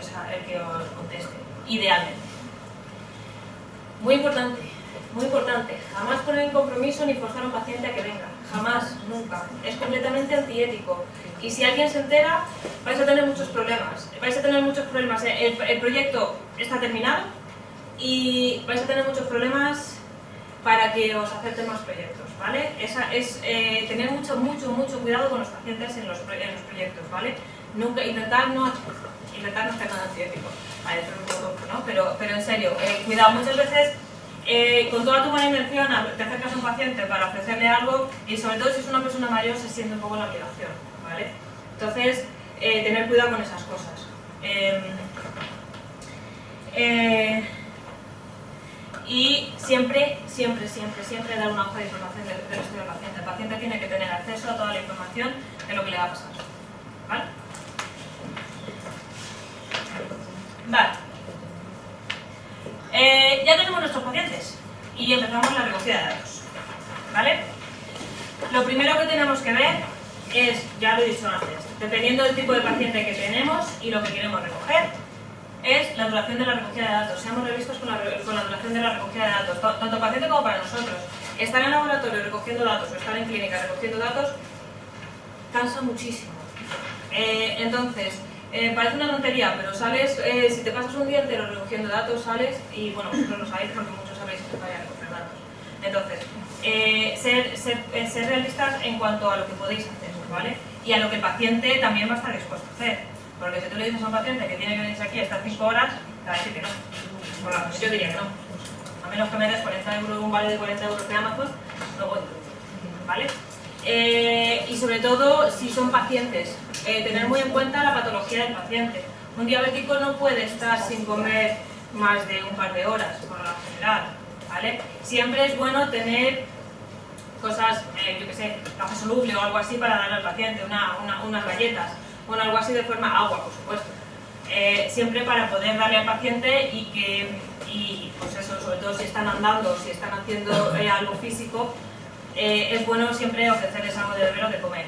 que os conteste, idealmente. Muy importante, jamás poner en compromiso ni forzar a un paciente a que venga, jamás, nunca, es completamente antiético. Y si alguien se entera, vais a tener muchos problemas, el proyecto está terminado y vais a tener muchos problemas para que os acepten más proyectos, ¿vale? Tener mucho cuidado con los pacientes en los proyectos, ¿vale? Nunca, intentar no hacer nada antiético, ¿vale? Pero en serio, cuidado, muchas veces con toda tu buena intención te acercas a un paciente para ofrecerle algo y sobre todo si es una persona mayor se siente un poco la obligación, ¿vale? Entonces, tener cuidado con esas cosas. Y siempre dar una hoja de información del estudio del paciente. El paciente tiene que tener acceso a toda la información de lo que le va a pasar, ¿vale? Ya tenemos nuestros pacientes y empezamos la recogida de datos, ¿vale? Lo primero que tenemos que ver es, ya lo he dicho antes, dependiendo del tipo de paciente que tenemos y lo que queremos recoger, es la duración de la recogida de datos. Seamos realistas con la duración de la recogida de datos, tanto paciente como para nosotros. Estar en laboratorio recogiendo datos o estar en clínica recogiendo datos cansa muchísimo. Entonces, parece una tontería, pero sales, si te pasas un día entero recogiendo datos, sales y, bueno, vosotros lo sabéis porque muchos sabéis que vaya a recoger datos. Entonces, ser realistas en cuanto a lo que podéis hacer, ¿vale? Y a lo que el paciente también va a estar dispuesto a hacer. Porque si tú le dices a un paciente que tiene que venirse aquí a estar 5 horas, te va a decir que no. Bueno, pues yo diría que no. A menos que me des 40 euros, un vale de 40 euros de Amazon, no voy. ¿Vale? Y sobre todo, si son pacientes, tener muy en cuenta la patología del paciente. Un diabético no puede estar sin comer más de un par de horas, por lo general. ¿Vale? Siempre es bueno tener cosas, yo que sé, café soluble o algo así para darle al paciente, unas galletas. Bueno, algo así de forma agua, por supuesto. siempre para poder darle al paciente y pues eso, sobre todo si están andando, si están haciendo algo físico, es bueno siempre ofrecerles algo de beber o de comer.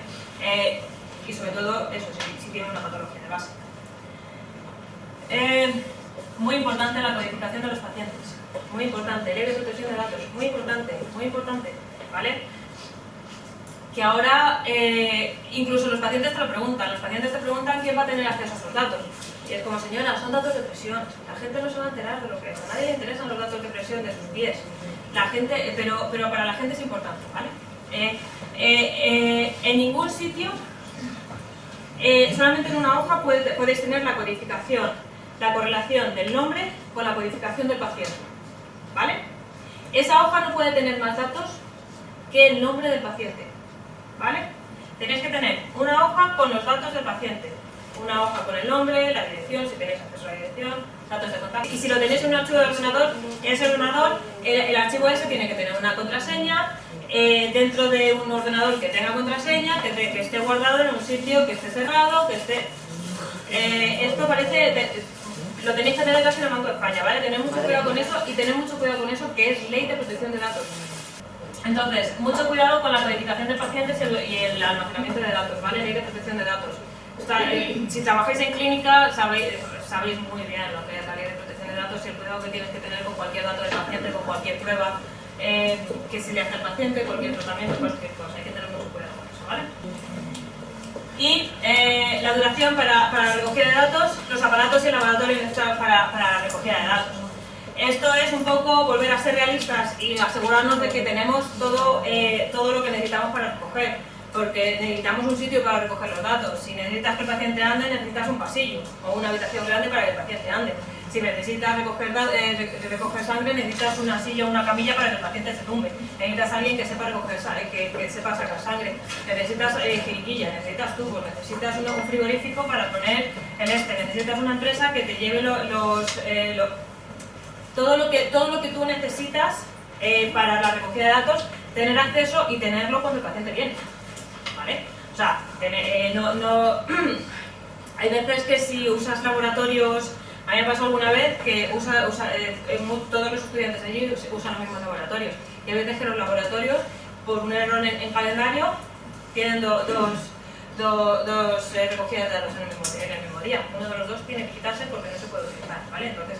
Y sobre todo eso, si tienen una patología de base. Muy importante la codificación de los pacientes. Muy importante, ley de protección de datos, muy importante, ¿vale? Que ahora incluso los pacientes te lo preguntan, quién va a tener acceso a esos datos. Y es como, señora, son datos de presión, la gente no se va a enterar de lo que es, a nadie le interesan los datos de presión de sus pies. La gente, pero para la gente es importante, ¿vale? En ningún sitio, solamente en una hoja podéis tener la codificación, la correlación del nombre con la codificación del paciente, ¿vale? Esa hoja no puede tener más datos que el nombre del paciente, ¿vale? Tenéis que tener una hoja con los datos del paciente, una hoja con el nombre, la dirección, si tenéis acceso a la dirección, datos de contacto. Y si lo tenéis en un archivo de ordenador, ese ordenador, el archivo ese tiene que tener una contraseña, dentro de un ordenador que tenga contraseña, que esté guardado en un sitio que esté cerrado, que esté... esto parece... lo tenéis que tener casi en el Banco de España, ¿vale? Tened mucho cuidado con eso y tened mucho cuidado con eso, que es ley de protección de datos. Entonces, mucho cuidado con la codificación de pacientes y el almacenamiento de datos, ¿vale? Ley de protección de datos. Si trabajáis en clínica, sabéis muy bien lo que es la ley de protección de datos y el cuidado que tienes que tener con cualquier dato del paciente, con cualquier prueba que se le hace al paciente, cualquier tratamiento, cualquier cosa. Hay que tener mucho cuidado con eso, ¿vale? Y la duración para la recogida de datos, los aparatos y el laboratorio necesitados para la recogida de datos. Esto es un poco volver a ser realistas y asegurarnos de que tenemos todo lo que necesitamos para recoger, porque necesitamos un sitio para recoger los datos. Si necesitas que el paciente ande, necesitas un pasillo o una habitación grande para que el paciente ande. Si necesitas recoger sangre, necesitas una silla o una camilla para que el paciente se tumbe. Necesitas a alguien que sepa recoger que sepa sacar sangre. Necesitas jeringuilla, necesitas tubos, necesitas un frigorífico para poner necesitas una empresa que te lleve todo lo que tú necesitas para la recogida de datos, tener acceso y tenerlo cuando el paciente viene, ¿vale? O sea, hay veces que si usas laboratorios, a mí me pasó alguna vez que todos los estudiantes allí usan los mismos laboratorios, y hay veces que los laboratorios, por un error en calendario, tienen dos recogidas de datos en el mismo día. Uno de los dos tiene que quitarse porque no se puede utilizar, ¿vale? Entonces,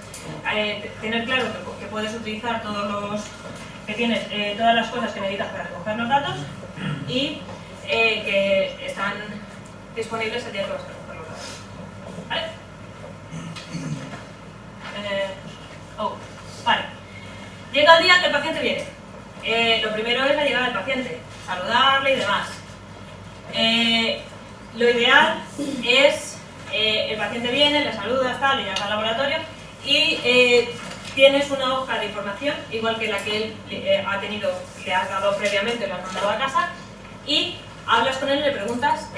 tener claro que puedes utilizar todas las cosas que necesitas para recoger los datos y que están disponibles el día que vas a recoger los datos, ¿vale? Vale. Llega el día que el paciente viene. Lo primero es la llegada del paciente, saludarle y demás. Lo ideal es el paciente viene, le saludas, tal, le llevas al laboratorio y tienes una hoja de información, igual que la que él le has dado previamente, le has mandado a casa, y hablas con él, le preguntas,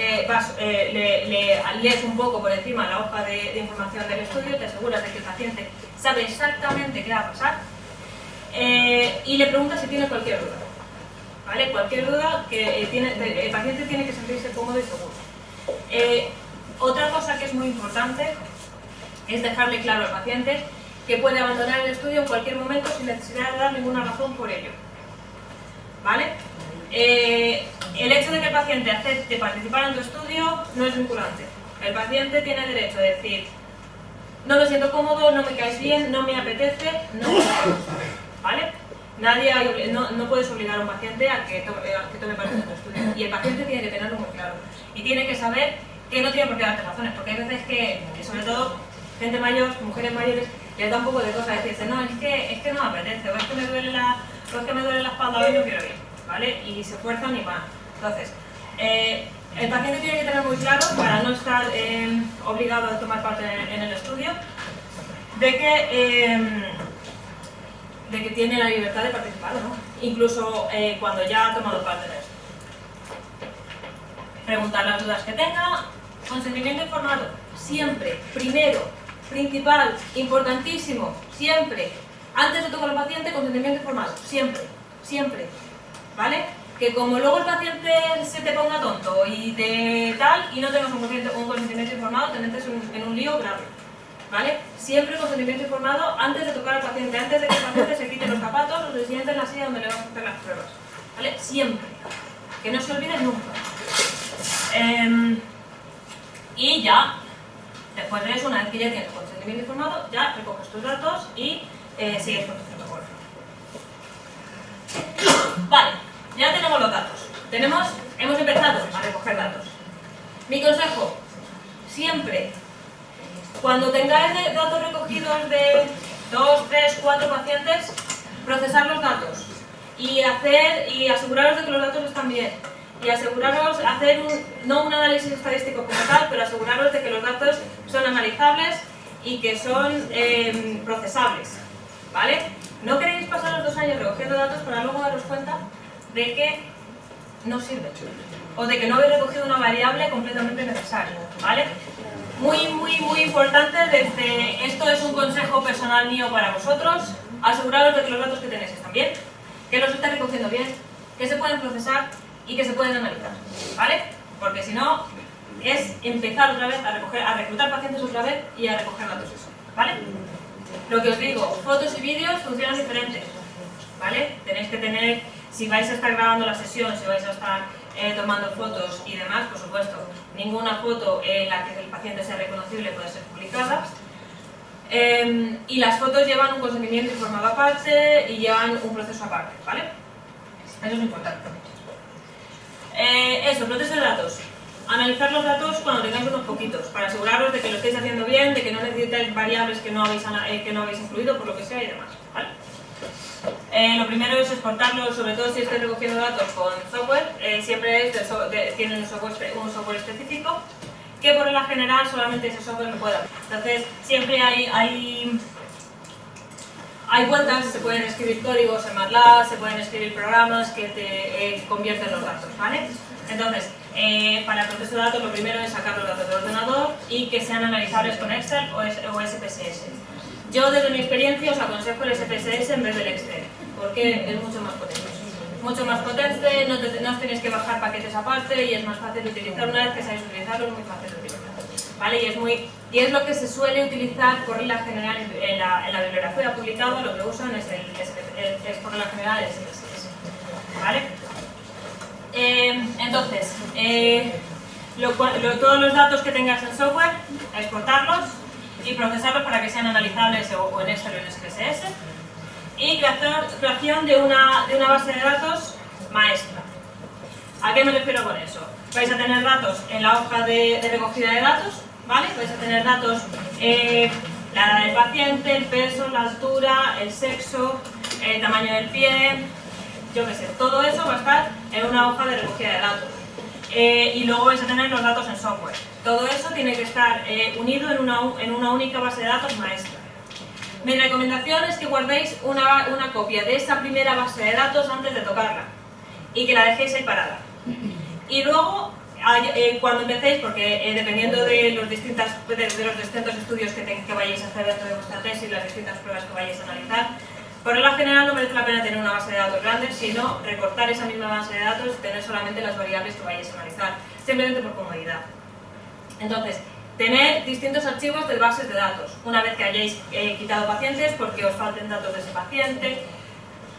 lees un poco por encima la hoja de información del estudio, te aseguras de que el paciente sabe exactamente qué va a pasar y le preguntas si tiene cualquier duda. ¿Vale? Cualquier duda que el paciente tiene que sentirse cómodo y seguro. Otra cosa que es muy importante es dejarle claro al paciente que puede abandonar el estudio en cualquier momento sin necesidad de dar ninguna razón por ello. ¿Vale? El hecho de que el paciente acepte participar en tu estudio no es vinculante. El paciente tiene derecho a decir: no me siento cómodo, no me caes bien, no me apetece, no. ¿Vale? No puedes obligar a un paciente a que tome parte de tu estudio. Y el paciente tiene que tenerlo muy claro. Y tiene que saber que no tiene por qué darte razones, porque hay veces que, sobre todo, gente mayor, mujeres mayores, les da un poco de cosa decirse: no, es que no me apetece, o es que me duele la espalda hoy y no quiero ir, ¿vale? Y se esfuerzan y van. Entonces, el paciente tiene que tener muy claro, para no estar obligado a tomar parte en el estudio, de que tiene la libertad de participar, ¿no? Incluso cuando ya ha tomado parte de esto. Preguntar las dudas que tenga. Consentimiento informado, siempre, primero, principal, importantísimo, siempre. Antes de tocar al paciente, consentimiento informado, siempre, siempre, ¿vale? Que como luego el paciente se te ponga tonto y no tengas un consentimiento informado, te metes en un lío grave, ¿vale? Siempre consentimiento informado antes de tocar al paciente, antes de que el paciente se quite los zapatos o se siente en la silla donde le vamos a hacer las pruebas, ¿vale? Siempre. Que no se olvide nunca. Y ya, después de eso, una vez que ya tienes consentimiento informado, ya recoges tus datos y sigues con tu protocolo. Vale, ya tenemos los datos. Hemos empezado a recoger datos. Mi consejo, siempre, cuando tengáis datos recogidos de 2, 3, 4 pacientes, procesar los datos y aseguraros de que los datos están bien. Y aseguraros, no un análisis estadístico como tal, pero aseguraros de que los datos son analizables y que son procesables, ¿vale? No queréis pasar los 2 años recogiendo datos para luego daros cuenta de que no sirve o de que no habéis recogido una variable completamente necesaria, ¿vale? Muy importante, esto es un consejo personal mío para vosotros, aseguraros de que los datos que tenéis están bien, que los estáis recogiendo bien, que se pueden procesar y que se pueden analizar, ¿vale? Porque si no, es empezar otra vez a reclutar pacientes otra vez y a recoger datos, ¿vale? Lo que os digo, fotos y vídeos funcionan diferentes, ¿vale? Tenéis que tener, si vais a estar grabando la sesión, si vais a estar tomando fotos y demás, por supuesto, ninguna foto en la que el paciente sea reconocible puede ser publicada. Y las fotos llevan un consentimiento informado aparte y llevan un proceso aparte, ¿vale? Eso es importante. Eso, proceso de datos. Analizar los datos cuando tengáis unos poquitos, para aseguraros de que lo estáis haciendo bien, de que no necesitáis variables que no habéis incluido, por lo que sea y demás, ¿vale? Lo primero es exportarlos, sobre todo si estáis recogiendo datos con software, siempre tienen un software específico, que por regla general solamente ese software lo puede hacer. Entonces, siempre hay vueltas, se pueden escribir códigos en MATLAB, se pueden escribir programas que te convierten los datos, ¿vale? Entonces, para el proceso de datos lo primero es sacar los datos del ordenador y que sean analizables con Excel o SPSS. Yo desde mi experiencia os aconsejo el SPSS en vez del Excel, porque es mucho más potente. Mucho más potente, no os tenéis que bajar paquetes aparte y es más fácil de utilizar. Una vez que sabéis utilizarlo es muy fácil de utilizar, ¿vale? Y es lo que se suele utilizar por regla general en la bibliografía publicada, lo que usan es por regla general el SPSS, ¿vale? Entonces, todos los datos que tengas en software, exportarlos y procesarlos para que sean analizables o en Excel o en SPSS. Y creación de una base de datos maestra. ¿A qué me refiero con eso? Vais a tener datos en la hoja de recogida de datos, ¿vale? Vais a tener datos, la edad del paciente, el peso, la altura, el sexo, el tamaño del pie, yo qué sé, todo eso va a estar en una hoja de recogida de datos. Y luego vais a tener los datos en software. Todo eso tiene que estar unido en una única base de datos maestra. Mi recomendación es que guardéis una copia de esa primera base de datos antes de tocarla y que la dejéis ahí parada. Y luego, cuando empecéis, porque dependiendo de los distintos estudios que vayáis a hacer dentro de vuestra tesis, las distintas pruebas que vayáis a analizar, por regla general no merece la pena tener una base de datos grande, sino recortar esa misma base de datos y tener solamente las variables que vayáis a analizar, simplemente por comodidad. Entonces, tener distintos archivos de bases de datos, una vez que hayáis quitado pacientes, porque os falten datos de ese paciente,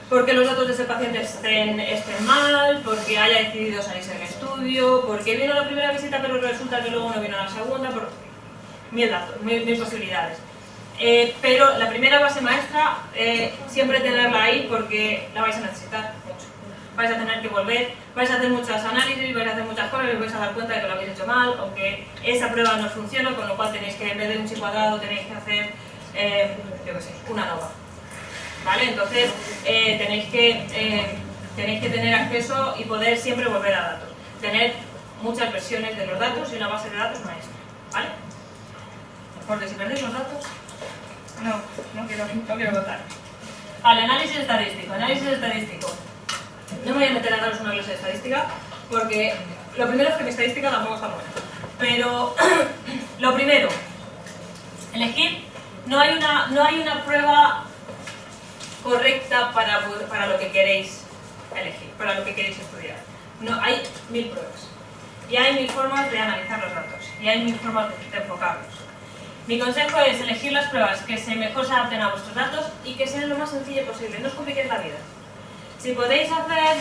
porque los datos de ese paciente estén mal, porque haya decidido salirse del estudio, porque vino a la primera visita pero resulta que luego no vino a la segunda, por mil datos, mil posibilidades. Pero la primera base maestra, siempre tenerla ahí porque la vais a necesitar mucho. Vais a tener que volver, vais a hacer muchos análisis, vais a hacer muchas cosas y os vais a dar cuenta de que lo habéis hecho mal, aunque esa prueba no funciona, con lo cual tenéis que, en vez de un chi cuadrado, tenéis que hacer, yo qué sé, una nova. ¿Vale? Entonces, tenéis que tener acceso y poder siempre volver a datos. Tener muchas versiones de los datos y una base de datos maestra. ¿Vale? Porque si perdéis los datos, no quiero contar. Vale, análisis estadístico. No me voy a meter a daros una clase de estadística, porque lo primero es que mi estadística tampoco está buena. Pero, lo primero, elegir, no hay una prueba correcta para lo que queréis elegir, para lo que queréis estudiar. No, hay 1000 pruebas. Y hay 1000 formas de analizar los datos. Y hay 1000 formas de enfocarlos. Mi consejo es elegir las pruebas que mejor se adapten a vuestros datos y que sean lo más sencillo posible, no os compliquéis la vida. Si podéis hacer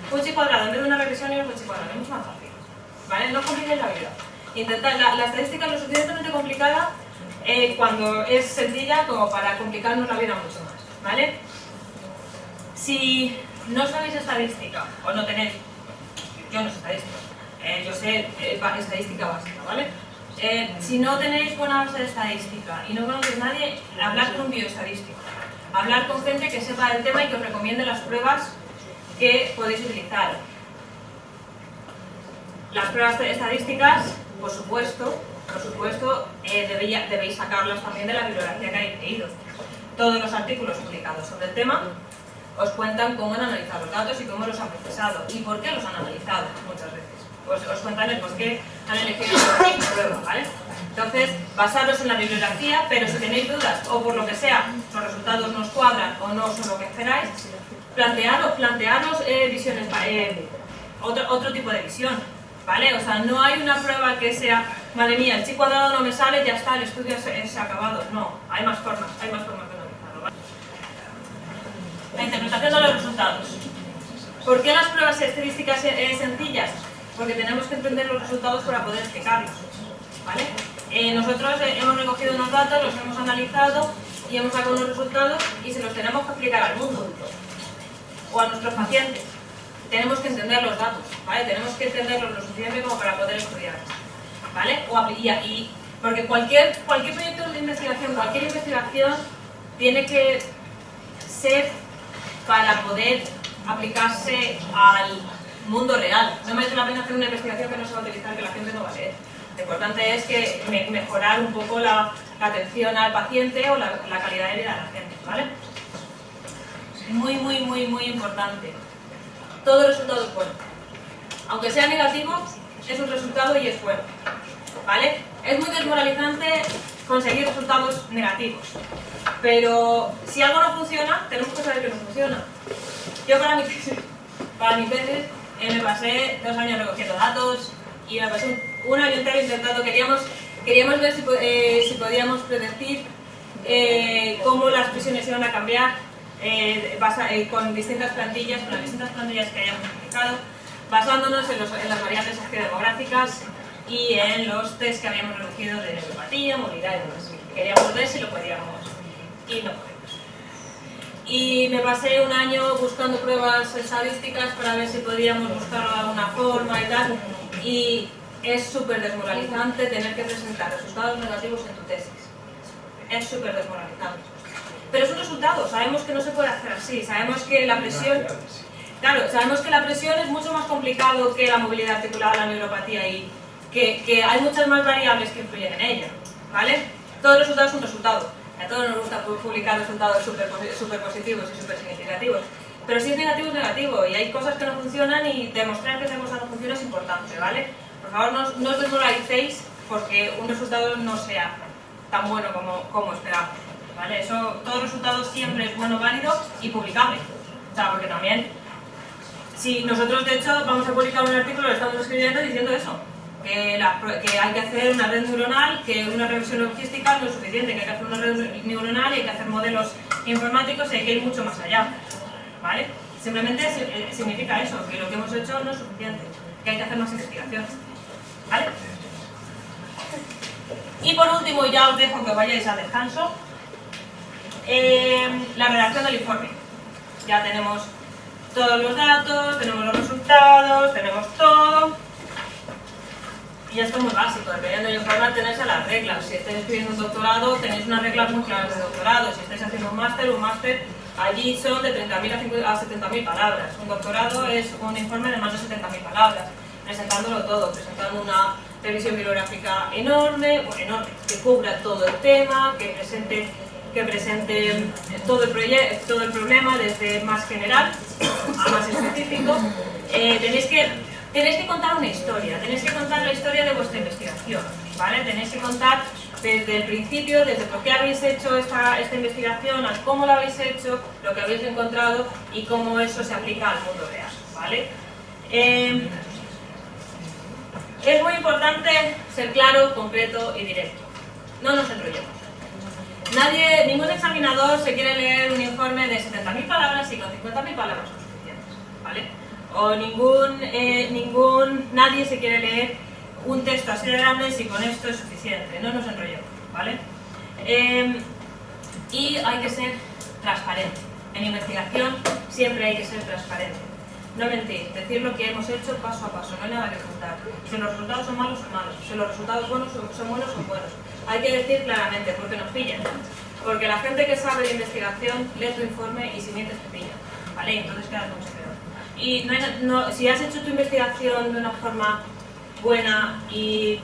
un chi cuadrado en vez de una regresión y un chi cuadrado, es mucho más fácil, ¿vale? No os compliquéis la vida. Intentad, la estadística es lo suficientemente complicada cuando es sencilla como para complicarnos la vida mucho más, ¿vale? Si no sabéis estadística o no tenéis, yo no sé estadística, yo sé estadística básica, ¿vale? Si no tenéis buena base de estadística y no conocéis a nadie, hablad con un bioestadístico, hablar con gente que sepa del tema y que os recomiende las pruebas que podéis utilizar. Las pruebas estadísticas, por supuesto, debéis sacarlas también de la bibliografía que habéis leído. Todos los artículos publicados sobre el tema os cuentan cómo han analizado los datos y cómo los han procesado y por qué los han analizado muchas veces. Pues os cuentan el por qué han elegido la prueba, ¿vale? Entonces, basaros en la bibliografía, pero si tenéis dudas o por lo que sea, los resultados no os cuadran o no son lo que esperáis, plantearos visiones, otro tipo de visión, ¿vale? O sea, no hay una prueba que sea, madre mía, el chi cuadrado no me sale, ya está, el estudio se ha acabado. No, hay más formas de analizarlo, ¿vale? La interpretación de los resultados. ¿Por qué las pruebas estadísticas sencillas? Porque tenemos que entender los resultados para poder explicarlos, ¿vale? Nosotros hemos recogido unos datos, los hemos analizado y hemos sacado unos resultados y se los tenemos que explicar al mundo o a nuestros pacientes. Tenemos que entender los datos, ¿vale? Tenemos que entenderlos lo suficiente como para poder estudiarlos, ¿vale? Porque cualquier proyecto de investigación, cualquier investigación tiene que ser para poder aplicarse al mundo real. No merece la pena hacer una investigación que no se va a utilizar, que la gente no va a leer. Lo importante es que mejorar un poco la atención al paciente o la calidad de vida de la gente, ¿vale? Muy importante. Todo resultado es bueno. Aunque sea negativo, es un resultado y es bueno, ¿vale? Es muy desmoralizante conseguir resultados negativos, pero si algo no funciona, tenemos que saber que no funciona. Yo para mi tesis me pasé 2 años recogiendo datos y me pasé un año entero intentando, queríamos ver si podíamos predecir cómo las prisiones iban a cambiar con distintas plantillas, que hayamos publicado, basándonos en las variables demográficas y en los test que habíamos recogido de neuropatía, movilidad y demás. Queríamos ver si lo podíamos y no podemos. Y me pasé un año buscando pruebas estadísticas para ver si podíamos buscarlo de alguna forma y tal. Y es súper desmoralizante tener que presentar resultados negativos en tu tesis. Es súper desmoralizante. Pero es un resultado, sabemos que no se puede hacer así, sabemos que la presión... Claro, sabemos que la presión es mucho más complicado que la movilidad articular, la neuropatía y que hay muchas más variables que influyen en ella, ¿vale? Todo resultado es un resultado. A todos nos gusta publicar resultados súper positivos y súper significativos. Pero si es negativo, es negativo. Y hay cosas que no funcionan y demostrar que esa cosa no funciona es importante, ¿vale? Por favor, no os desmoralicéis porque un resultado no sea tan bueno como esperamos, ¿vale? Todo resultado siempre es bueno, válido y publicable. O sea, porque también, si nosotros de hecho vamos a publicar un artículo, lo estamos escribiendo diciendo eso. Que hay que hacer una red neuronal, que una regresión logística no es suficiente, que hay que hacer una red neuronal y hay que hacer modelos informáticos y hay que ir mucho más allá, ¿vale? Simplemente significa eso, que lo que hemos hecho no es suficiente, que hay que hacer más investigación, ¿vale? Y por último, ya os dejo que vayáis al descanso, la redacción del informe. Ya tenemos todos los datos, tenemos los resultados, tenemos todo. Y esto es muy básico, dependiendo del informe tenéis a las reglas. Si estáis escribiendo un doctorado, tenéis unas reglas muy claras de doctorado. Si estáis haciendo un máster allí son de 30.000 a 70.000 palabras. Un doctorado es un informe de más de 70.000 palabras, presentándolo todo, presentando una revisión bibliográfica enorme, que cubra todo el tema, que presente todo el problema desde más general a más específico. Tenéis que contar una historia, tenéis que contar la historia de vuestra investigación, ¿vale? Tenéis que contar desde el principio, desde por qué habéis hecho esta investigación, a cómo la habéis hecho, lo que habéis encontrado y cómo eso se aplica al mundo real, ¿vale? Es muy importante ser claro, concreto y directo. no nos enrollemos. Ningún examinador se quiere leer un informe de 70.000 palabras y con 50.000 palabras son suficientes, ¿vale? O nadie se quiere leer un texto así de grande si con esto es suficiente, no nos enrollemos, ¿vale? Y hay que ser transparente. En investigación siempre hay que ser transparente. No mentir, decir lo que hemos hecho paso a paso, no hay nada que ocultar. Si los resultados son malos, son malos. Si los resultados buenos son buenos, son buenos. Hay que decir claramente, porque nos pillan. Porque la gente que sabe de investigación lee tu informe y si mientes te pillan, ¿vale? Entonces quedas mucho peor. Y si has hecho tu investigación de una forma buena y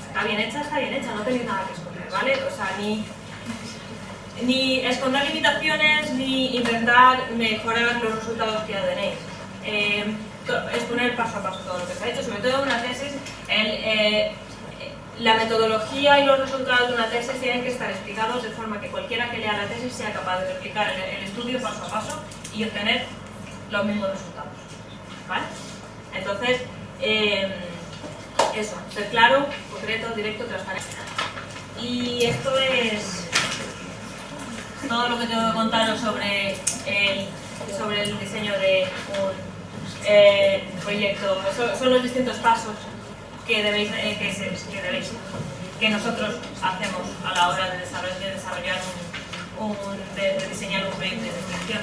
está bien hecha, no tenéis nada que esconder, ¿vale? O sea, ni esconder limitaciones, ni intentar mejorar los resultados que ya tenéis. Exponer paso a paso todo lo que se ha hecho, sobre todo en una tesis. La metodología y los resultados de una tesis tienen que estar explicados de forma que cualquiera que lea la tesis sea capaz de replicar el estudio paso a paso y obtener los mismos resultados, ¿vale? Entonces, eso, ser claro, concreto, directo, transparente. Y esto es todo lo que tengo que contaros sobre el diseño de un proyecto. Son los distintos pasos que nosotros hacemos a la hora de diseñar un proyecto de investigación.